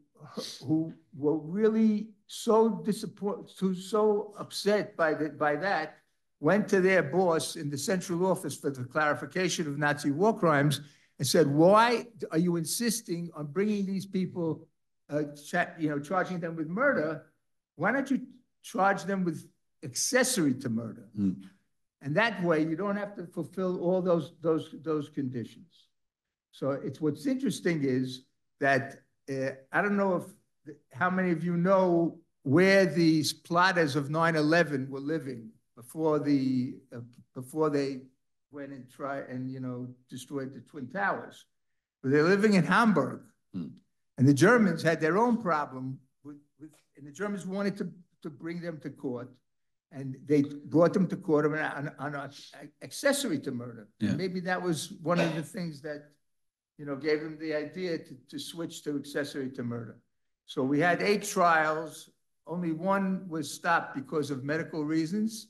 were really so disappointed, so upset by that, went to their boss in the central office for the clarification of Nazi war crimes and said, "Why are you insisting on bringing these people, charging them with murder? Why don't you charge them with accessory to murder?" And that way, you don't have to fulfill all those conditions. So what's interesting is that I don't know how many of you know where these plotters of 9/11 were living before they went and destroyed the Twin Towers. But they're living in Hamburg, and the Germans had their own problem and the Germans wanted to bring them to court, and they brought them to court on accessory to murder. Yeah. And maybe that was one of the things that gave them the idea to switch to accessory to murder. So we had 8 trials. Only 1 was stopped because of medical reasons,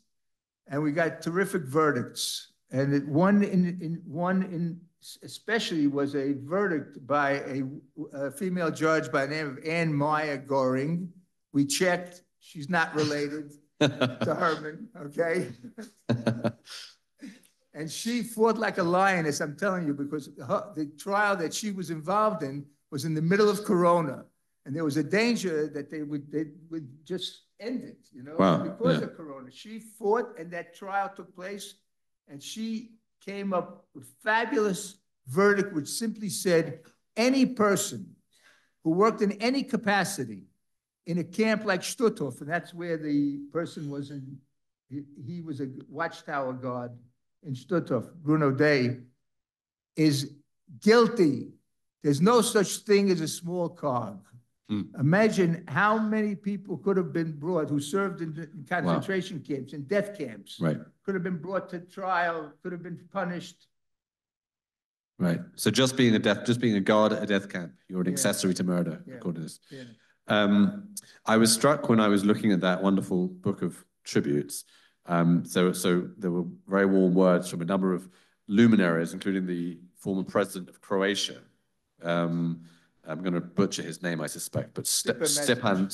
and we got terrific verdicts. And one especially was a verdict by a female judge by the name of Anne Meyer Goring. We checked; she's not related to Herman. Okay. And she fought like a lioness, I'm telling you, because the trial that she was involved in was in the middle of Corona. And there was a danger that they would just end it, because of Corona. She fought, and that trial took place, and she came up with a fabulous verdict, which simply said, any person who worked in any capacity in a camp like Stutthof, and that's where the person was he was a watchtower guard in Stutthof, Bruno Day, is guilty. There's no such thing as a small cog. Imagine how many people could have been brought who served in concentration camps and death camps. Right. Could have been brought to trial, could have been punished. Right. So just being a guard at a death camp, you're an accessory to murder, according to this. Yeah. I was struck when I was looking at that wonderful book of tributes. So there were very warm words from a number of luminaries, including the former president of Croatia, I'm going to butcher his name, I suspect, but Stepan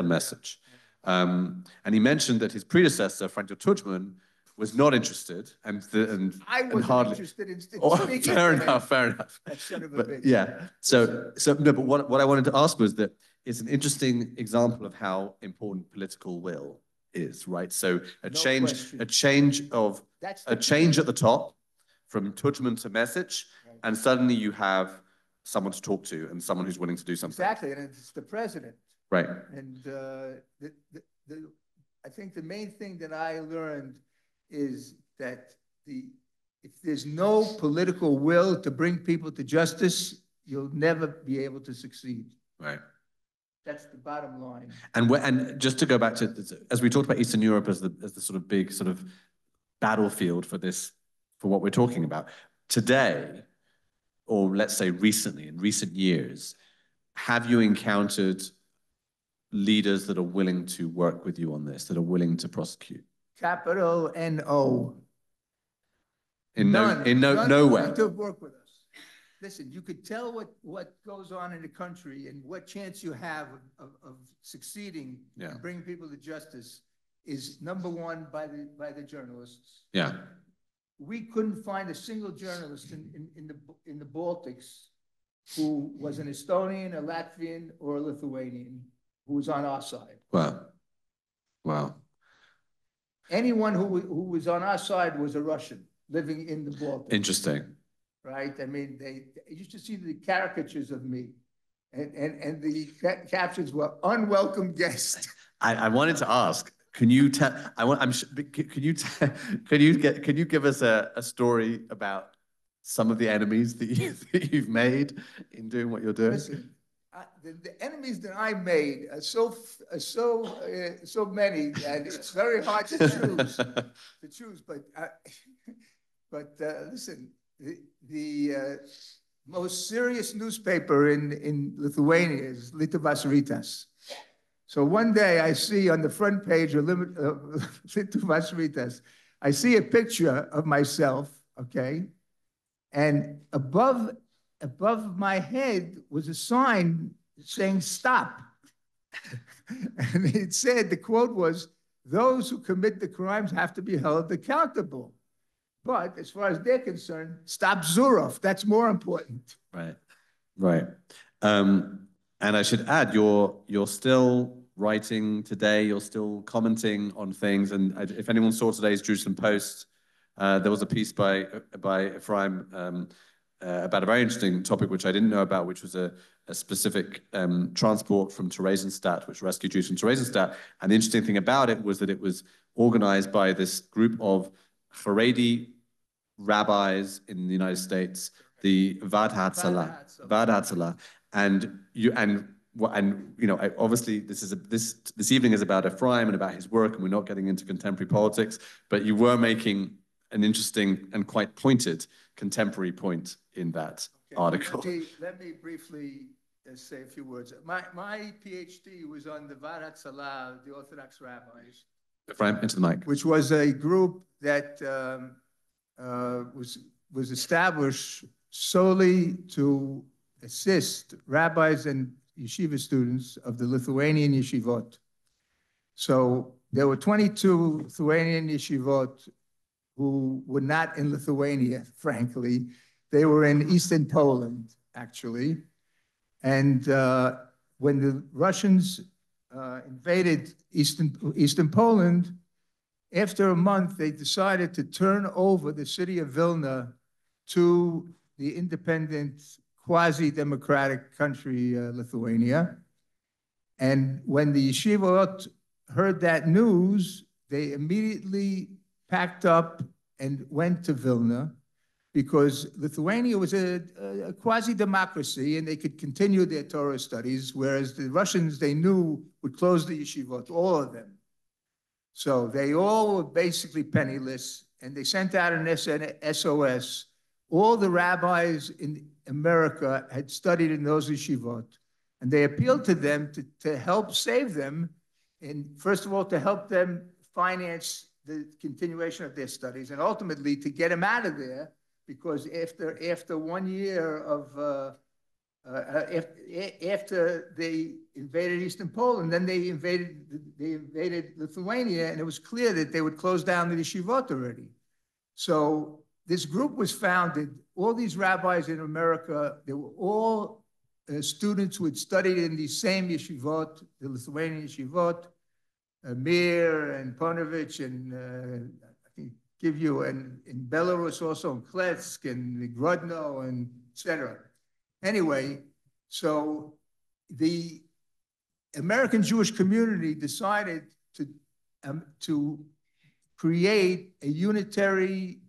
Message. And he mentioned that his predecessor, Franjo Tudjman, was not interested, and I wasn't hardly interested in speaking. Fair enough. That son of a But bitch. yeah, so no. But what I wanted to ask was that it's an interesting example of how important political will is, right? So a change at the top, from Tudjman to Message, right. And suddenly you have someone to talk to and someone who's willing to do something. Exactly, and it's the president. Right. And I think the main thing that I learned is that if there's no political will to bring people to justice, you'll never be able to succeed. Right. That's the bottom line. And just to go back to, as we talked about Eastern Europe as the sort of big sort of battlefield for what we're talking about today, or let's say recently, in recent years, have you encountered leaders that are willing to work with you on this, that are willing to prosecute? Capital N-O. Nowhere. To work with us. Listen, you could tell what goes on in the country and what chance you have of succeeding and bringing people to justice is number one by the journalists. Yeah. We couldn't find a single journalist in the Baltics who was an Estonian, a Latvian, or a Lithuanian who was on our side. Wow. Anyone who was on our side was a Russian living in the Baltics. Interesting. Right? I mean, they used to see the caricatures of me, and the captions were unwelcome guest. I wanted to ask, can you tell? Can you give us a story about some of the enemies that you've made in doing what you're doing? Listen, the enemies that I made are so many that it's very hard to choose. But listen, the most serious newspaper in Lithuania is Lietuvos Rytas. So one day I see on the front page of Lietuvos Rytas, I see a picture of myself, okay, and above my head was a sign saying stop. And it said, the quote was, "Those who commit the crimes have to be held accountable. But as far as they're concerned, stop Zuroff. That's more important." Right. And I should add, you're still writing today. You're still commenting on things. And if anyone saw today's Jerusalem Post, there was a piece by Efraim about a very interesting topic which I didn't know about, which was a specific transport from Theresienstadt, which rescued Jews from Theresienstadt. And the interesting thing about it was that it was organized by this group of Haredi rabbis in the United States, the Vaad Hatzalah, and obviously this evening is about Efraim and about his work, and we're not getting into contemporary politics, but you were making an interesting and quite pointed contemporary point in that article. Let me briefly say a few words. My PhD was on the Vaad Hatzalah, the Orthodox rabbis. Efraim, into the mic. Which was a group that was established solely to assist rabbis and yeshiva students of the Lithuanian yeshivot. So there were 22 Lithuanian yeshivot who were not in Lithuania, frankly. They were in Eastern Poland, actually. And when the Russians invaded Eastern Poland, after a month, they decided to turn over the city of Vilna to the independent, quasi-democratic country, Lithuania. And when the yeshivot heard that news, they immediately packed up and went to Vilna, because Lithuania was a quasi-democracy and they could continue their Torah studies, whereas the Russians, they knew, would close the yeshivot, all of them. So they all were basically penniless, and they sent out an SOS. All the rabbis in America had studied in those yeshivot, and they appealed to them to help save them, and first of all, to help them finance the continuation of their studies, and ultimately to get them out of there, because after 1 year after they invaded Eastern Poland, then they invaded Lithuania, and it was clear that they would close down the yeshivot already. So this group was founded. All these rabbis in America, they were all students who had studied in the same yeshivot, the Lithuanian yeshivot, Mir and Ponovich, and I can give you, and in Belarus also, in Kletsk and Grodno, and etc. Anyway, so the American Jewish community decided to create a unitary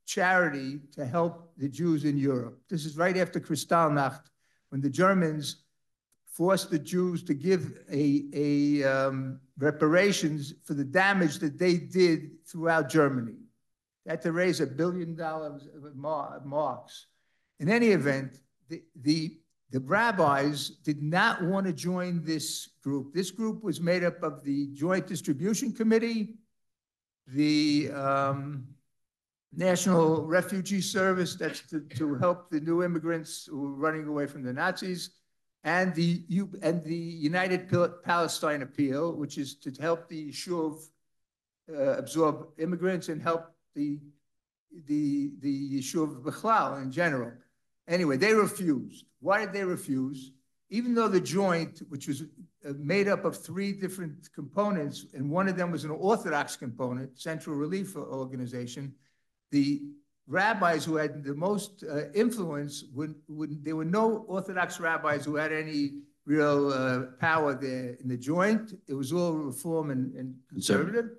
charity to help the Jews in Europe. This is right after Kristallnacht, when the Germans forced the Jews to give reparations for the damage that they did throughout Germany. They had to raise $1 billion marks. In any event, the rabbis did not want to join this group. This group was made up of the Joint Distribution Committee, the National Refugee Service, that's to help the new immigrants who were running away from the Nazis, and the United Palestine Appeal, which is to help the Yishuv absorb immigrants and help the Yishuv Bechlal in general. Anyway, they refused. Why did they refuse? Even though the Joint, which was made up of 3 different components, and one of them was an Orthodox component, Central Relief Organization, the rabbis who had the most influence, there were no Orthodox rabbis who had any real power there in the Joint. It was all Reform and conservative.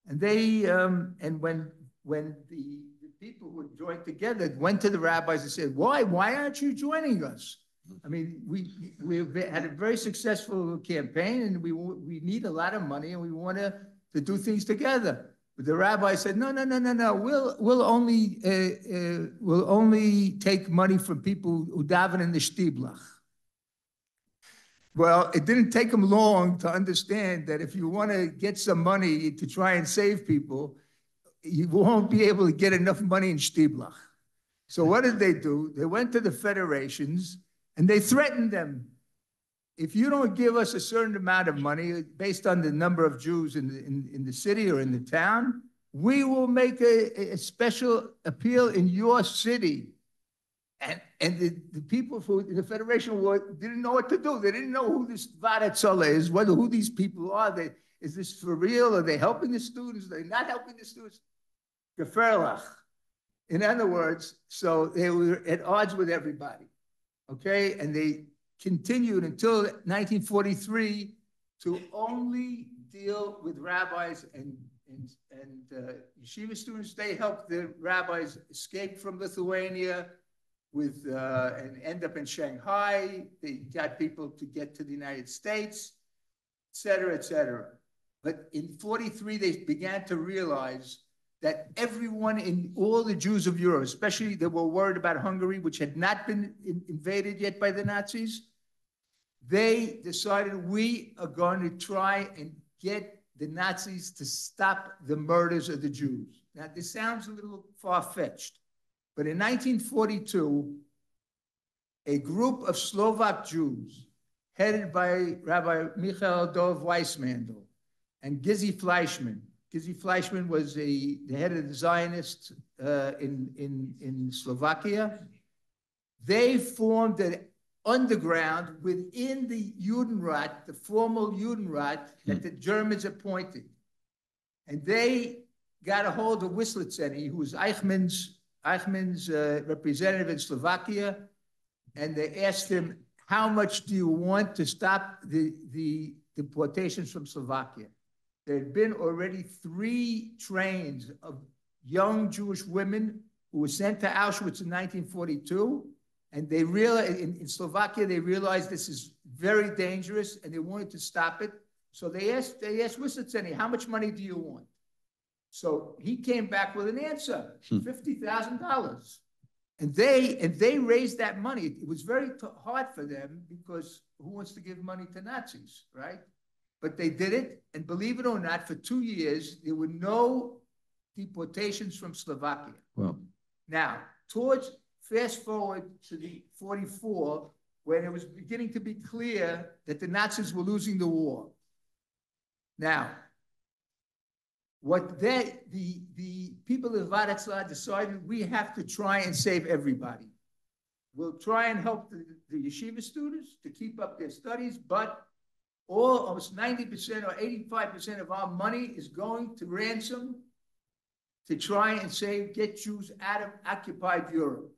And they, and when the people who joined together went to the rabbis and said, why aren't you joining us? I mean, we had a very successful campaign, and we need a lot of money, and we want to do things together. But the rabbi said, no. We'll only take money from people who daven in the shtiblach. Well, it didn't take them long to understand that if you want to get some money to try and save people, you won't be able to get enough money in shtiblach. So what did they do? They went to the federations and they threatened them. If you don't give us a certain amount of money based on the number of Jews in the city or in the town, we will make a special appeal in your city. And the people in the Federation didn't know what to do. They didn't know who this Vadatzola is, who these people are. Is this for real? Are they helping the students? Are they not helping the students? Geferlach. In other words, so they were at odds with everybody, okay? And they continued until 1943 to only deal with rabbis and yeshiva students. They helped the rabbis escape from Lithuania and end up in Shanghai. They got people to get to the United States, et cetera, et cetera. But in 43, they began to realize that everyone in all the Jews of Europe, especially they were worried about Hungary, which had not been invaded yet by the Nazis, they decided we are going to try and get the Nazis to stop the murders of the Jews. Now, this sounds a little far-fetched, but in 1942, a group of Slovak Jews headed by Rabbi Michael Dov Weissmandel and Gizzy Fleischman. Gizzy Fleischman was the head of the Zionists in Slovakia. They formed an underground within the Judenrat, the formal Judenrat that the Germans appointed. And they got a hold of Wislitzeny, who was Eichmann's representative in Slovakia, and they asked him, how much do you want to stop the deportations from Slovakia? There had been already 3 trains of young Jewish women who were sent to Auschwitz in 1942. And they realized, in Slovakia, they realized this is very dangerous and they wanted to stop it. So they asked Wislitzeny, how much money do you want? So he came back with an answer, $50,000. And they raised that money. It was very hard for them because who wants to give money to Nazis, right? But they did it, and believe it or not, for 2 years, there were no deportations from Slovakia. Wow. Now, towards fast forward to the 44, when it was beginning to be clear that the Nazis were losing the war. Now, what the people of Varetzlar decided, we have to try and save everybody. We'll try and help the yeshiva students to keep up their studies, but almost 90% or 85% of our money is going to ransom to try and get Jews out of occupied Europe.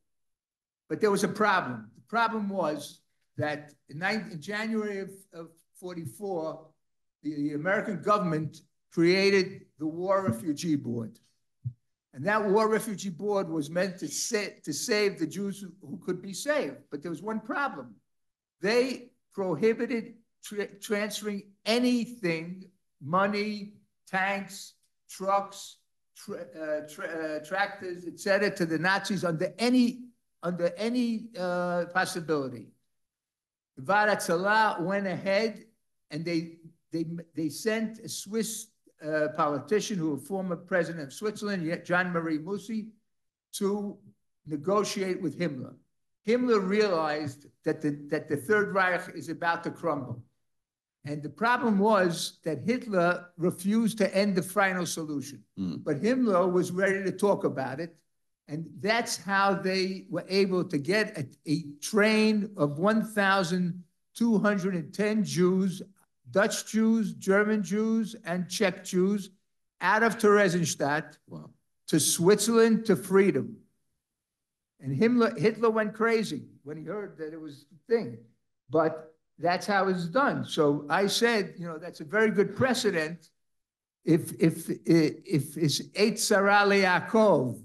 But there was a problem. The problem was that in January of 44, the American government created the War Refugee Board. And that War Refugee Board was meant to save the Jews who could be saved. But there was one problem. They prohibited transferring anything, money, tanks, trucks, tractors, etc., to the Nazis under any possibility. Varetzlar went ahead and they sent a Swiss politician who was former president of Switzerland, Jean-Marie Mussy, to negotiate with Himmler. Himmler realized that the Third Reich is about to crumble. And the problem was that Hitler refused to end the final solution. But Himmler was ready to talk about it. And that's how they were able to get a train of 1,210 Jews, Dutch Jews, German Jews, and Czech Jews out of Theresienstadt to Switzerland to freedom. And Hitler went crazy when he heard that it was the thing. But that's how it's done. So I said, that's a very good precedent if it's Eitz Tzara Yaakov.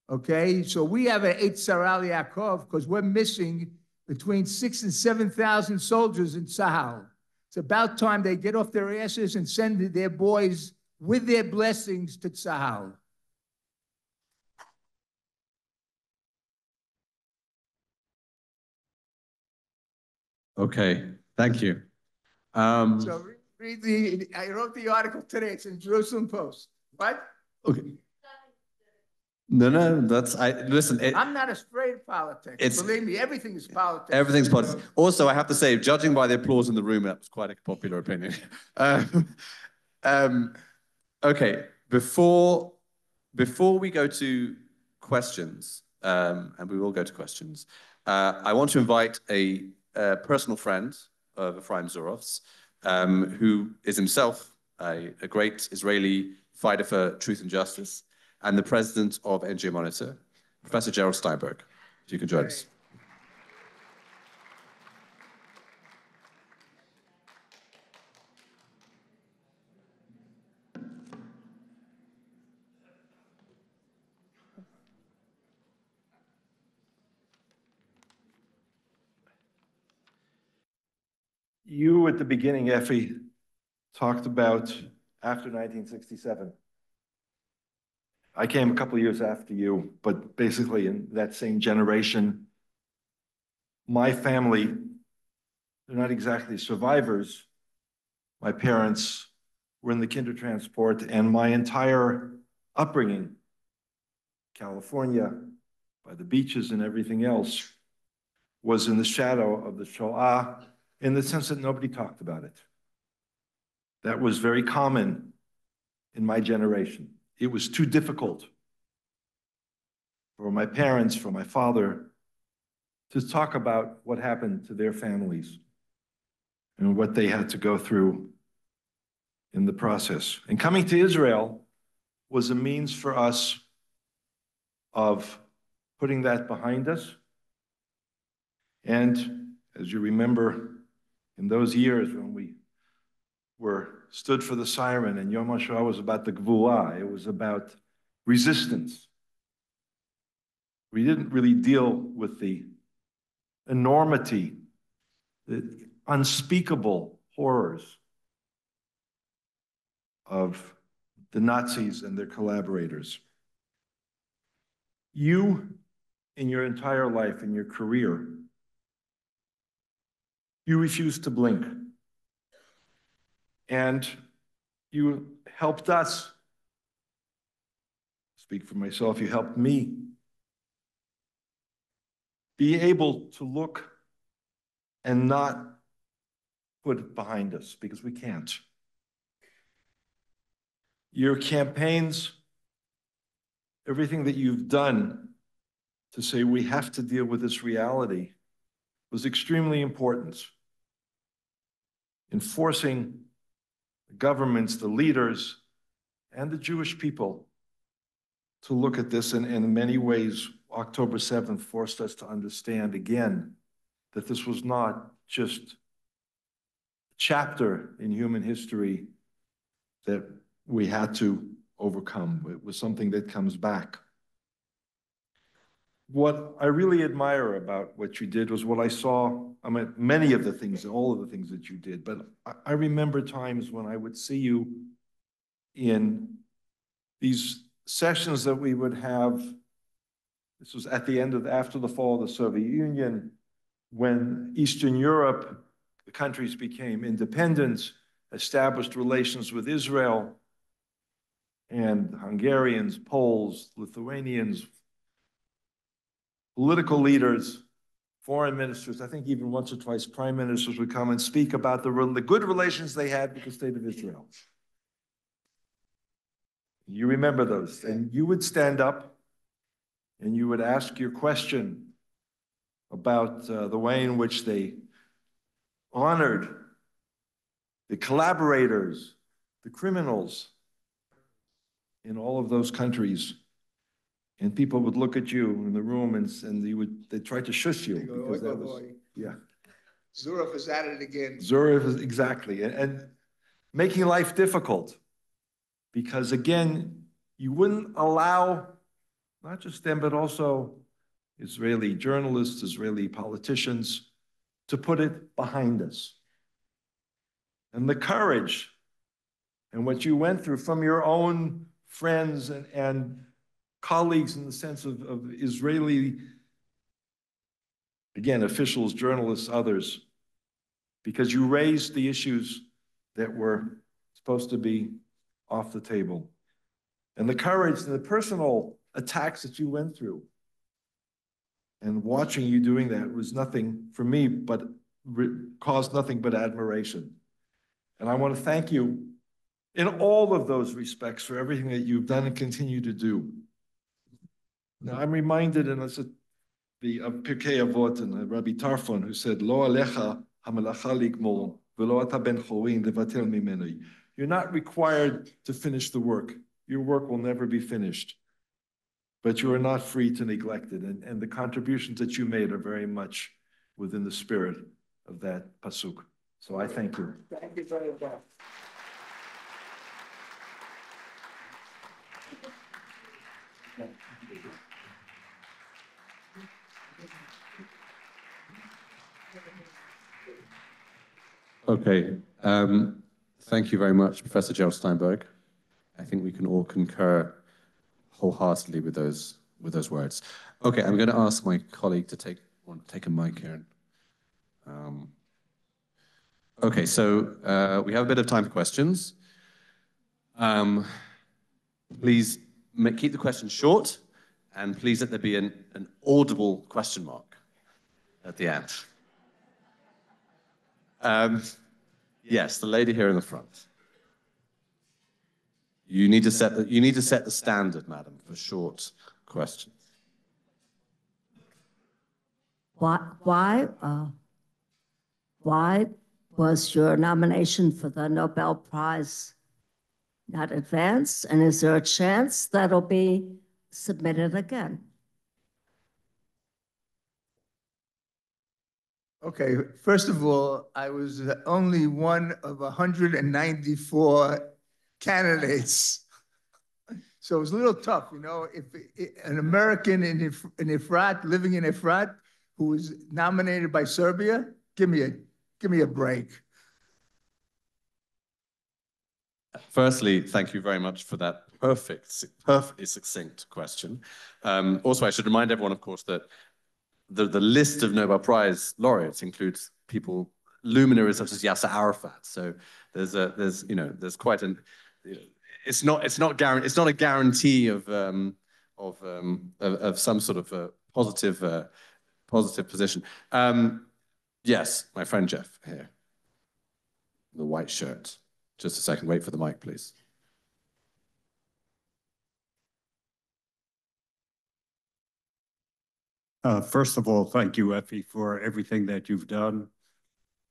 Okay, so we have an Eitz Tzara Yaakov because we're missing between 6,000 and 7,000 soldiers in Tzahal. It's about time they get off their asses and send their boys with their blessings to Tzahal. Okay, thank you. So I wrote the article today. It's in Jerusalem Post. What? Okay. No, listen. I'm not afraid of politics. Believe me, everything is politics. Everything's politics. Also, I have to say, judging by the applause in the room, that was quite a popular opinion. Okay, before we go to questions, and we will go to questions, I want to invite a personal friend of Efraim Zuroff's, who is himself a great Israeli fighter for truth and justice, and the president of NGO Monitor, Professor Gerald Steinberg. If you can join us. You, at the beginning, Effie, talked about after 1967. I came a couple of years after you, but basically in that same generation. My family, they're not exactly survivors. My parents were in the Kindertransport, and my entire upbringing, California, by the beaches and everything else, was in the shadow of the Shoah, in the sense that nobody talked about it. That was very common in my generation. It was too difficult for my parents, for my father, to talk about what happened to their families and what they had to go through in the process. And coming to Israel was a means for us of putting that behind us. And as you remember, in those years when we stood for the siren and Yom HaShoah was about the Gvulah, it was about resistance. We didn't really deal with the enormity, the unspeakable horrors of the Nazis and their collaborators. You, in your entire life, in your career, you refused to blink. And you helped us. Speak for myself, you helped me be able to look and not put it behind us, because we can't. Your campaigns, everything that you've done to say we have to deal with this reality was extremely important in forcing the governments, the leaders, and the Jewish people to look at this. And in many ways, October 7th forced us to understand again that this was not just a chapter in human history that we had to overcome. It was something that comes back. What I really admire about what you did was what I saw, I mean, many of the things, all of the things that you did, but I remember times when I would see you in these sessions that we would have. This was at the end of, after the fall of the Soviet Union, when Eastern Europe, the countries became independent, established relations with Israel, and Hungarians, Poles, Lithuanians, political leaders, foreign ministers, I think even once or twice prime ministers would come and speak about the good relations they had with the state of Israel. You remember those, and you would stand up and you would ask your question about the way in which they honored the collaborators, the criminals in all of those countries. And people would look at you in the room and they'd try to shush you. Because that was, yeah. Zuroff is at it again. Zuroff is, exactly. And making life difficult. Because again, you wouldn't allow, not just them, but also Israeli journalists, Israeli politicians, to put it behind us. And the courage and what you went through from your own friends and colleagues in the sense of Israeli, again, officials, journalists, others, because you raised the issues that were supposed to be off the table. And the courage and the personal attacks that you went through. And watching you doing that was nothing for me, but caused nothing but admiration. And I want to thank you in all of those respects for everything that you've done and continue to do. Now, I'm reminded, and it's the Pirkei Avot and Rabbi Tarfon, who said, Lo alecha hamelacha ligmor, velo ata ben chorin levatel mimenu. You're not required to finish the work. Your work will never be finished. But you are not free to neglect it. And the contributions that you made are very much within the spirit of that pasuk. So I thank you. Thank you very much. Okay. Thank you very much, Professor Gerald Steinberg. I think we can all concur wholeheartedly with those words. Okay, I'm going to ask my colleague to take a mic here. Okay, so we have a bit of time for questions. Please keep the questions short, and please let there be an audible question mark at the end. Yes, the lady here in the front. You need to set the standard, madam, for short questions. Why was your nomination for the Nobel Prize not advanced? And is there a chance that'll be submitted again? Okay, first of all, I was only one of 194 candidates. So it was a little tough, you know, if an American in Efrat, living in Efrat, who was nominated by Serbia, give me a break. Firstly, thank you very much for that perfectly succinct question. Also, I should remind everyone, of course, that the list of Nobel Prize laureates includes people, luminaries such as Yasser Arafat. So there's quite an, it's not a guarantee of some sort of positive positive position. Yes, my friend Jeff here. The white shirt. Just a second, wait for the mic, please. First of all, thank you, Effie, for everything that you've done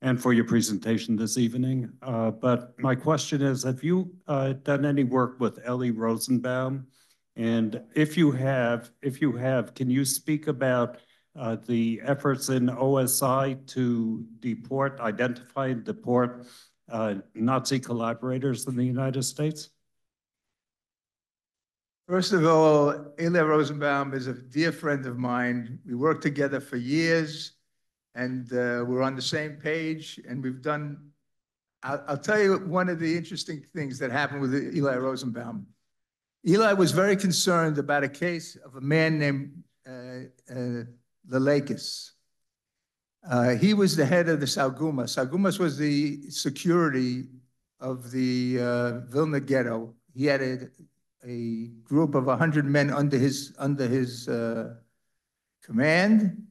and for your presentation this evening. But my question is, have you done any work with Elie Rosenbaum? And if you have, can you speak about the efforts in OSI to identify and deport Nazi collaborators in the United States? First of all, Elie Rosenbaum is a dear friend of mine. We worked together for years, and we're on the same page, and we've done, I'll tell you one of the interesting things that happened with Elie Rosenbaum. Eli was very concerned about a case of a man named Lelakis. He was the head of the Saugumas. Saugumas was the security of the Vilna ghetto. He had a group of 100 men under his command,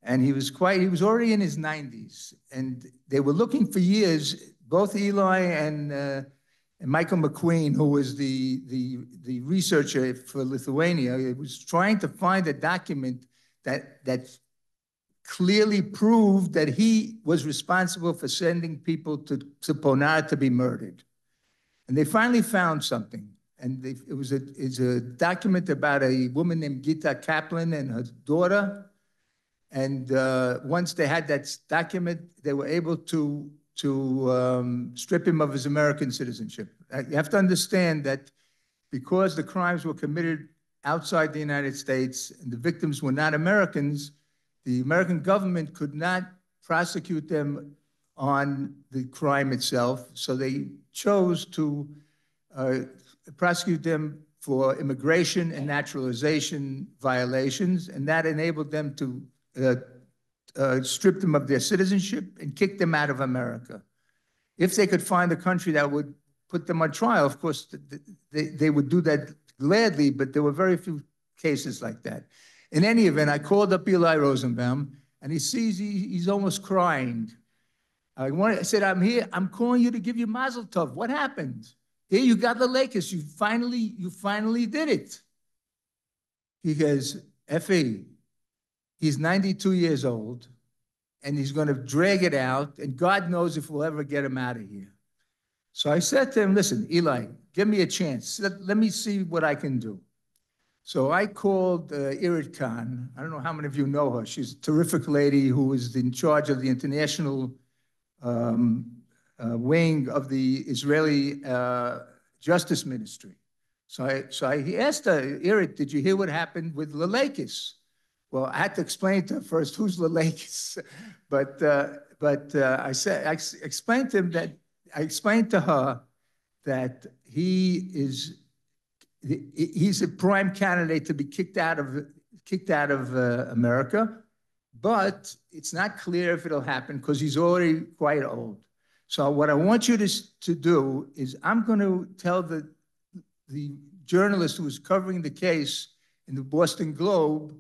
and he was already in his 90s, and they were looking for years, both Eli and Michael McQueen, who was the researcher for Lithuania, was trying to find a document that clearly proved that he was responsible for sending people to Ponar to be murdered. And they finally found something. And it's a document about a woman named Gita Kaplan and her daughter. And once they had that document, they were able to strip him of his American citizenship. You have to understand that because the crimes were committed outside the United States and the victims were not Americans, the American government could not prosecute them on the crime itself. So they chose to prosecute them for immigration and naturalization violations, and that enabled them to strip them of their citizenship and kick them out of America. If they could find a country that would put them on trial, of course, they would do that gladly, but there were very few cases like that. In any event, I called up Elie Rosenbaum, and he sees he's almost crying. I said, I'm here. I'm calling you to give you Mazel Tov. What happened? Here, you got the Lakers. You finally did it. He goes, Effie, he's 92 years old, and he's going to drag it out, and God knows if we'll ever get him out of here. So I said to him, listen, Eli, give me a chance. Let me see what I can do. So I called Irit Khan. I don't know how many of you know her. She's a terrific lady who is in charge of the international wing of the Israeli Justice Ministry. So he asked her, Irit, did you hear what happened with Lelakis? Well, I had to explain to her first who's Lelakis, but I explained to her that he's a prime candidate to be kicked out of America, but it's not clear if it'll happen because he's already quite old. So what I want you to do is I'm going to tell the journalist who was covering the case in the Boston Globe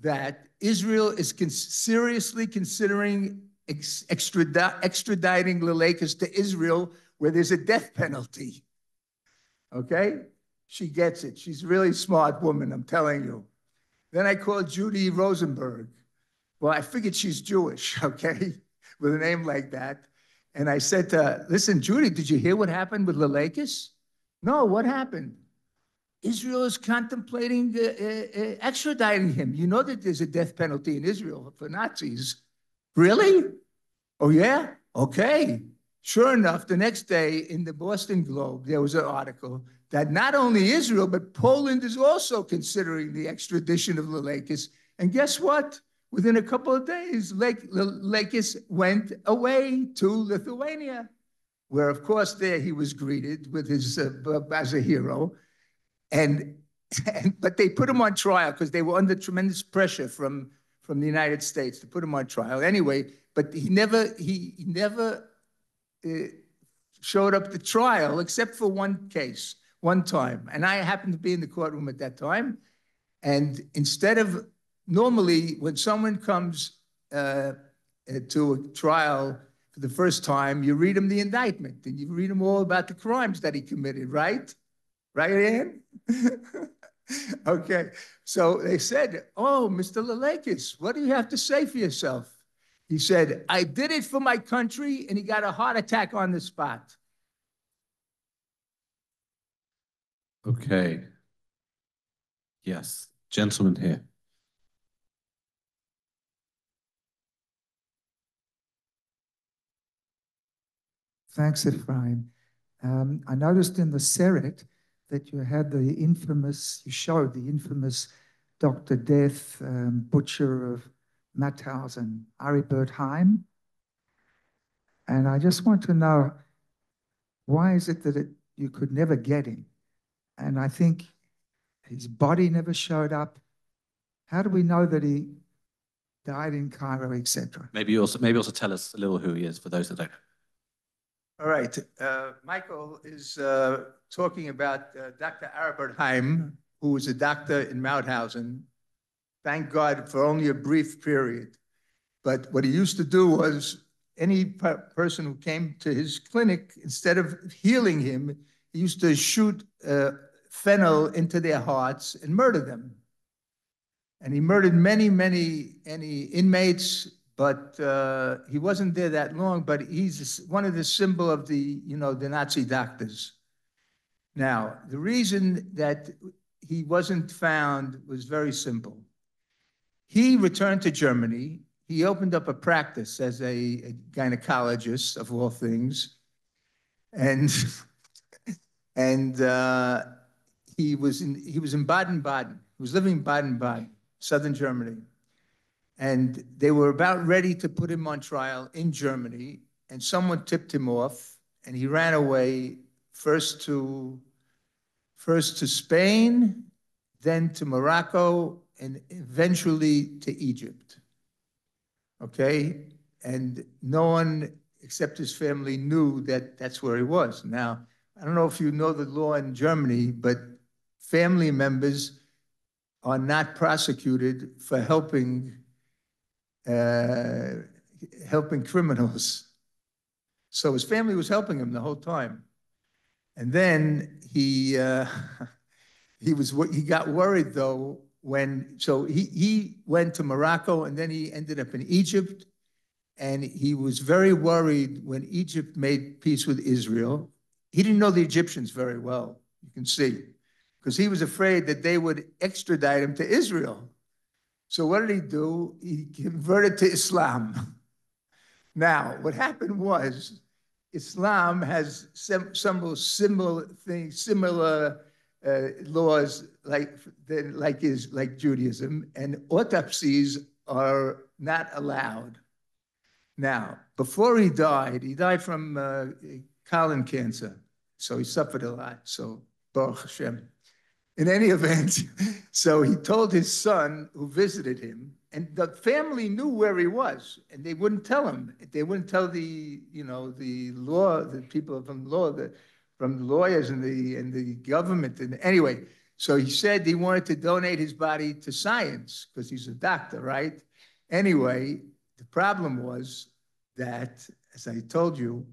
that Israel is seriously considering extraditing Lelakis to Israel, where there's a death penalty. Okay? She gets it. She's a really smart woman, I'm telling you. Then I called Judy Rosenberg. Well, I figured she's Jewish, okay, with a name like that. And I said to her, listen, Judy, did you hear what happened with Lelakis? No, what happened? Israel is contemplating extraditing him. You know that there's a death penalty in Israel for Nazis. Really? Oh, yeah? Okay. Sure enough, the next day in the Boston Globe, there was an article that not only Israel, but Poland is also considering the extradition of Lelakis. And guess what? Within a couple of days, Lelakis went away to Lithuania, where, of course, there he was greeted with his as a hero. But they put him on trial because they were under tremendous pressure from the United States to put him on trial. Anyway, but he never showed up to trial except for one case, one time. And I happened to be in the courtroom at that time. And instead of normally when someone comes to a trial for the first time, you read him the indictment and you read him all about the crimes that he committed, right? Right, Ann? Okay, so they said, oh, Mr. Lalekis, what do you have to say for yourself? He said, I did it for my country, and he got a heart attack on the spot. Okay. Yes, gentleman here. Thanks, Efraim. I noticed in the Seret that you had the infamous, you showed the infamous Dr. Death, butcher of Mauthausen, Aribert Heim. And I just want to know, why is it that you could never get him? And I think his body never showed up. How do we know that he died in Cairo, etc.? Maybe also tell us a little who he is for those that don't know. All right, Michael is talking about Dr. Aribert Heim, who was a doctor in Mauthausen. Thank God for only a brief period. But what he used to do was any person who came to his clinic, instead of healing him, he used to shoot fennel into their hearts and murder them. And he murdered many inmates, but he wasn't there that long, but he's one of the symbol of the Nazi doctors. Now, the reason that he wasn't found was very simple. He returned to Germany. He opened up a practice as a gynecologist, of all things. And he was in Baden-Baden. He was living in Baden-Baden, southern Germany. And they were about ready to put him on trial in Germany, and someone tipped him off, and he ran away first to Spain, then to Morocco, and eventually to Egypt. Okay? And no one except his family knew that that's where he was. Now, I don't know if you know the law in Germany, but family members are not prosecuted for helping criminals. So his family was helping him the whole time. And then he got worried though so he went to Morocco, and then he ended up in Egypt, and he was very worried when Egypt made peace with Israel. He didn't know the Egyptians very well, you can see, because he was afraid that they would extradite him to Israel. So what did he do? He converted to Islam. Now, what happened was Islam has some similar things, similar laws like Judaism, and autopsies are not allowed. Now, before he died from colon cancer, so he suffered a lot. So Baruch Hashem. In any event, so he told his son who visited him, and the family knew where he was, and they wouldn't tell him. They wouldn't tell the people from law, from the lawyers and the government. And anyway, so he said he wanted to donate his body to science because he's a doctor, right? Anyway, the problem was that, as I told you,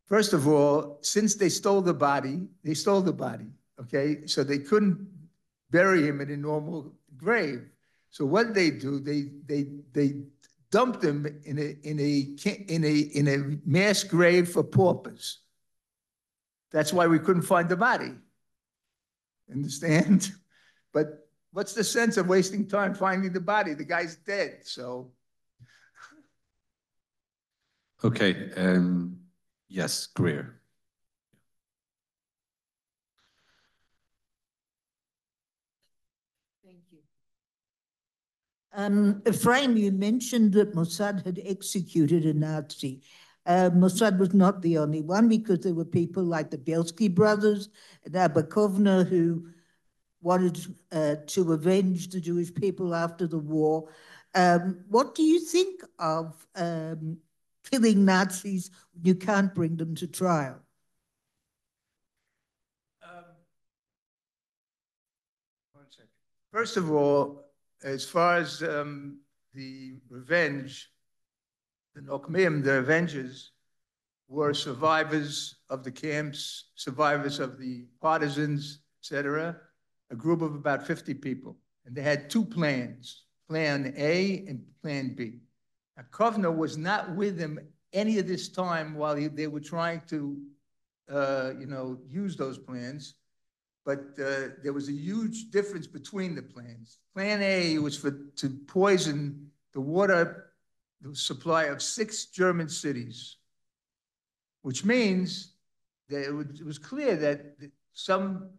first of all, since they stole the body, okay? So they couldn't bury him in a normal grave. So what they do, they dumped him in a mass grave for paupers. That's why we couldn't find the body. Understand? But what's the sense of wasting time finding the body? The guy's dead, so. Okay, yes, Greer. Efraim, you mentioned that Mossad had executed a Nazi. Mossad was not the only one, because there were people like the Bielski brothers and Abakovna who wanted to avenge the Jewish people after the war. What do you think of killing Nazis when you can't bring them to trial? One second. First of all, as far as the revenge, the Nokmim, the Avengers, were survivors of the camps, survivors of the partisans, etc., a group of about 50 people. And they had two plans, Plan A and Plan B. Now, Kovner was not with them any of this time while they were trying to, use those plans. But there was a huge difference between the plans. Plan A was to poison the water supply of 6 German cities, which means that it was clear that some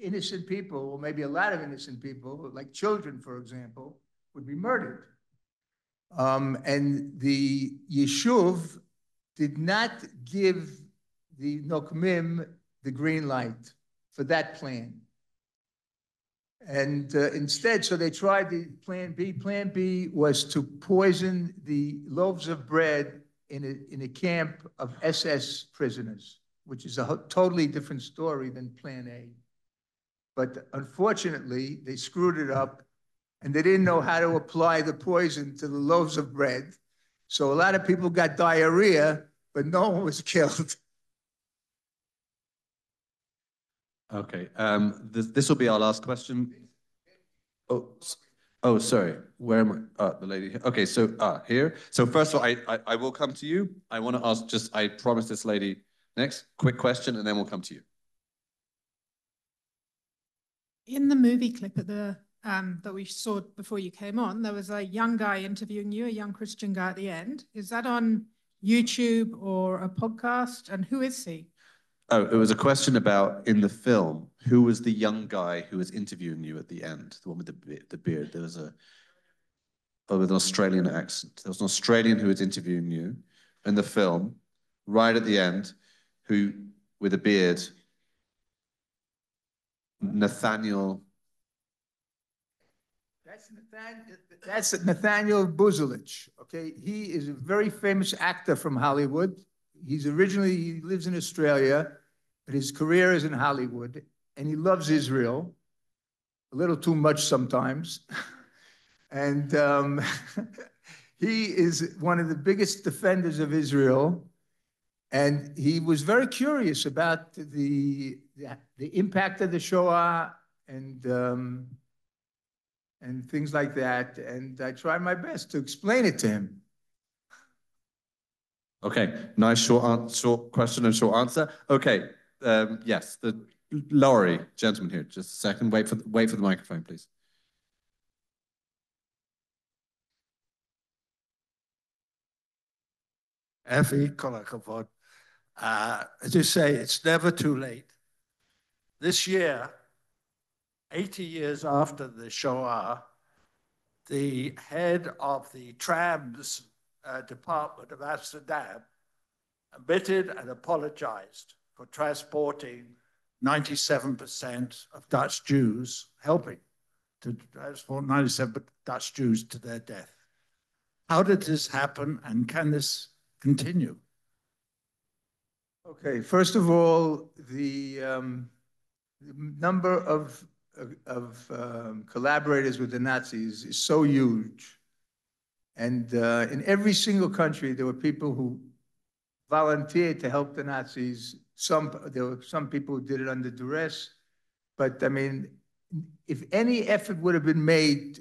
innocent people, or maybe a lot of innocent people, like children, for example, would be murdered. And the Yishuv did not give the Nokmim the green light for that plan. And instead, so they tried the Plan B. Plan B was to poison the loaves of bread in a camp of SS prisoners, which is a totally different story than Plan A. But unfortunately, they screwed it up, and they didn't know how to apply the poison to the loaves of bread. So a lot of people got diarrhea, but no one was killed. Okay, this will be our last question. Oh, sorry. Where am I? The lady here. Okay, so here. So first of all, I will come to you. I want to ask I promised this lady next quick question, and then we'll come to you. In the movie clip at the that we saw before you came on, there was a young guy interviewing you, a young Christian guy at the end. Is that on YouTube or a podcast? And who is he? Oh, it was a question about, in the film, who was the young guy who was interviewing you at the end? The one with the beard. There was with an Australian accent. There was an Australian who was interviewing you in the film, right at the end, who, with a beard, Nathaniel. That's Nathaniel Buzelich, okay? He is a very famous actor from Hollywood. He lives in Australia, but his career is in Hollywood, and he loves Israel, a little too much sometimes. And he is one of the biggest defenders of Israel, and he was very curious about the impact of the Shoah and things like that, and I tried my best to explain it to him. Okay, nice short question and short answer. Okay, yes, the Lowry gentleman here. Just a second. Wait for the microphone, please. Effie, Kolakavod. As you say, it's never too late. This year, 80 years after the Shoah, the head of the trams department of Amsterdam admitted and apologized for transporting 97% of Dutch Jews, helping to transport 97% Dutch Jews to their death. How did this happen, and can this continue? Okay, first of all, the number of collaborators with the Nazis is so huge. And in every single country, there were people who volunteered to help the Nazis. There were some people who did it under duress. But I mean, if any effort would have been made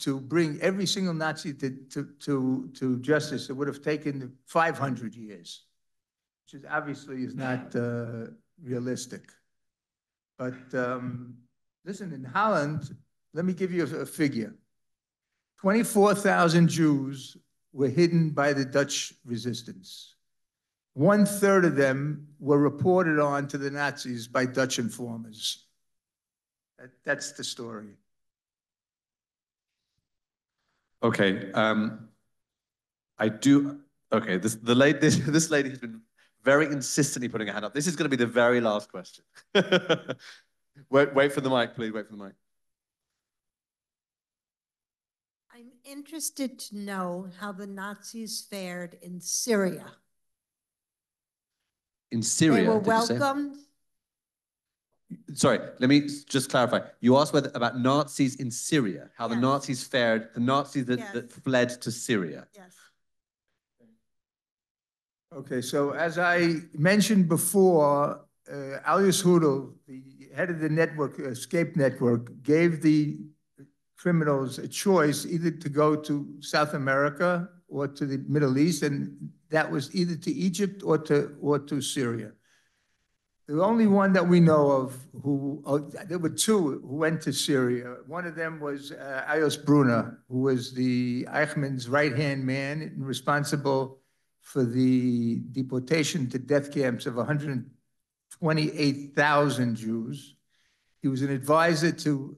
to bring every single Nazi to justice, it would have taken 500 years, which obviously is not realistic. But listen, in Holland, let me give you a figure. 24,000 Jews were hidden by the Dutch resistance. 1/3 of them were reported on to the Nazis by Dutch informers. That's the story. Okay, this lady has been very insistently putting her hand up. This is going to be the very last question. Wait for the mic, please. Wait for the mic. I'm interested to know how the Nazis fared in Syria. In Syria, they were welcomed. sorry, let me just clarify. You asked about Nazis in Syria, how the Nazis fared, the Nazis that fled to Syria. Yes. Okay, so as I mentioned before, Alias Hudel, the head of the network, Escape Network, gave the criminals a choice either to go to South America or to the Middle East, and that was either to Egypt or to Syria. The only one that we know of there were two who went to Syria. One of them was Ayos Bruna, who was the Eichmann's right-hand man and responsible for the deportation to death camps of 128,000 Jews. He was an advisor to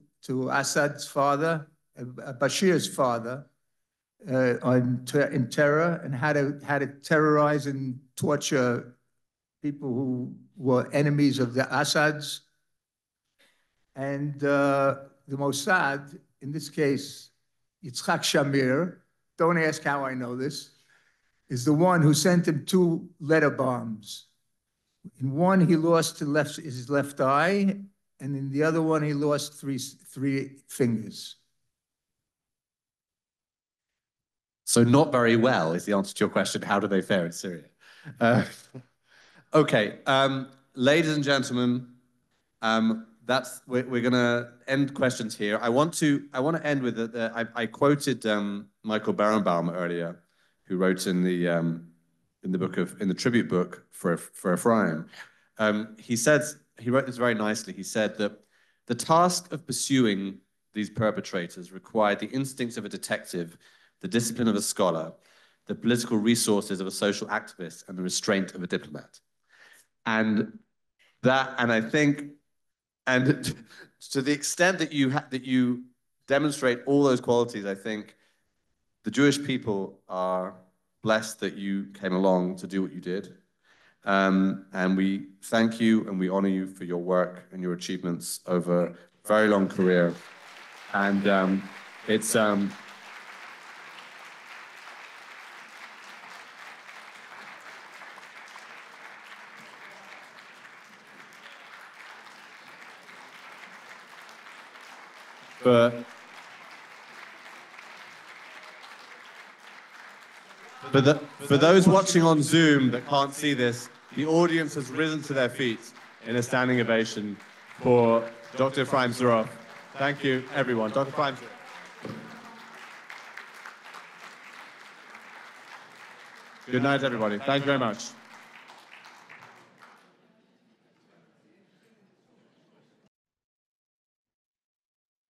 Assad's father, Bashir's father, in terror, and how to terrorize and torture people who were enemies of the Assads. And the Mossad, in this case, Yitzhak Shamir, don't ask how I know this, is the one who sent him 2 letter bombs. In one, he lost his left eye, and in the other one, he lost three fingers. So not very well is the answer to your question. How do they fare in Syria? Okay, ladies and gentlemen, we're going to end questions here. I want to end with I quoted Michael Berenbaum earlier, who wrote in the tribute book for Efraim. He wrote this very nicely. He said that the task of pursuing these perpetrators required the instincts of a detective, the discipline of a scholar, the political resources of a social activist, and the restraint of a diplomat. And I think, and to the extent that you demonstrate all those qualities, I think the Jewish people are blessed that you came along to do what you did. And we thank you and we honor you for your work and your achievements over a very long career. And it's For those watching on Zoom that can't see this, the audience has risen to their feet in a standing ovation for Dr. Efraim Zuroff. Thank you, everyone. Dr. Efraim Zuroff. Good night, everybody. Thank you very much.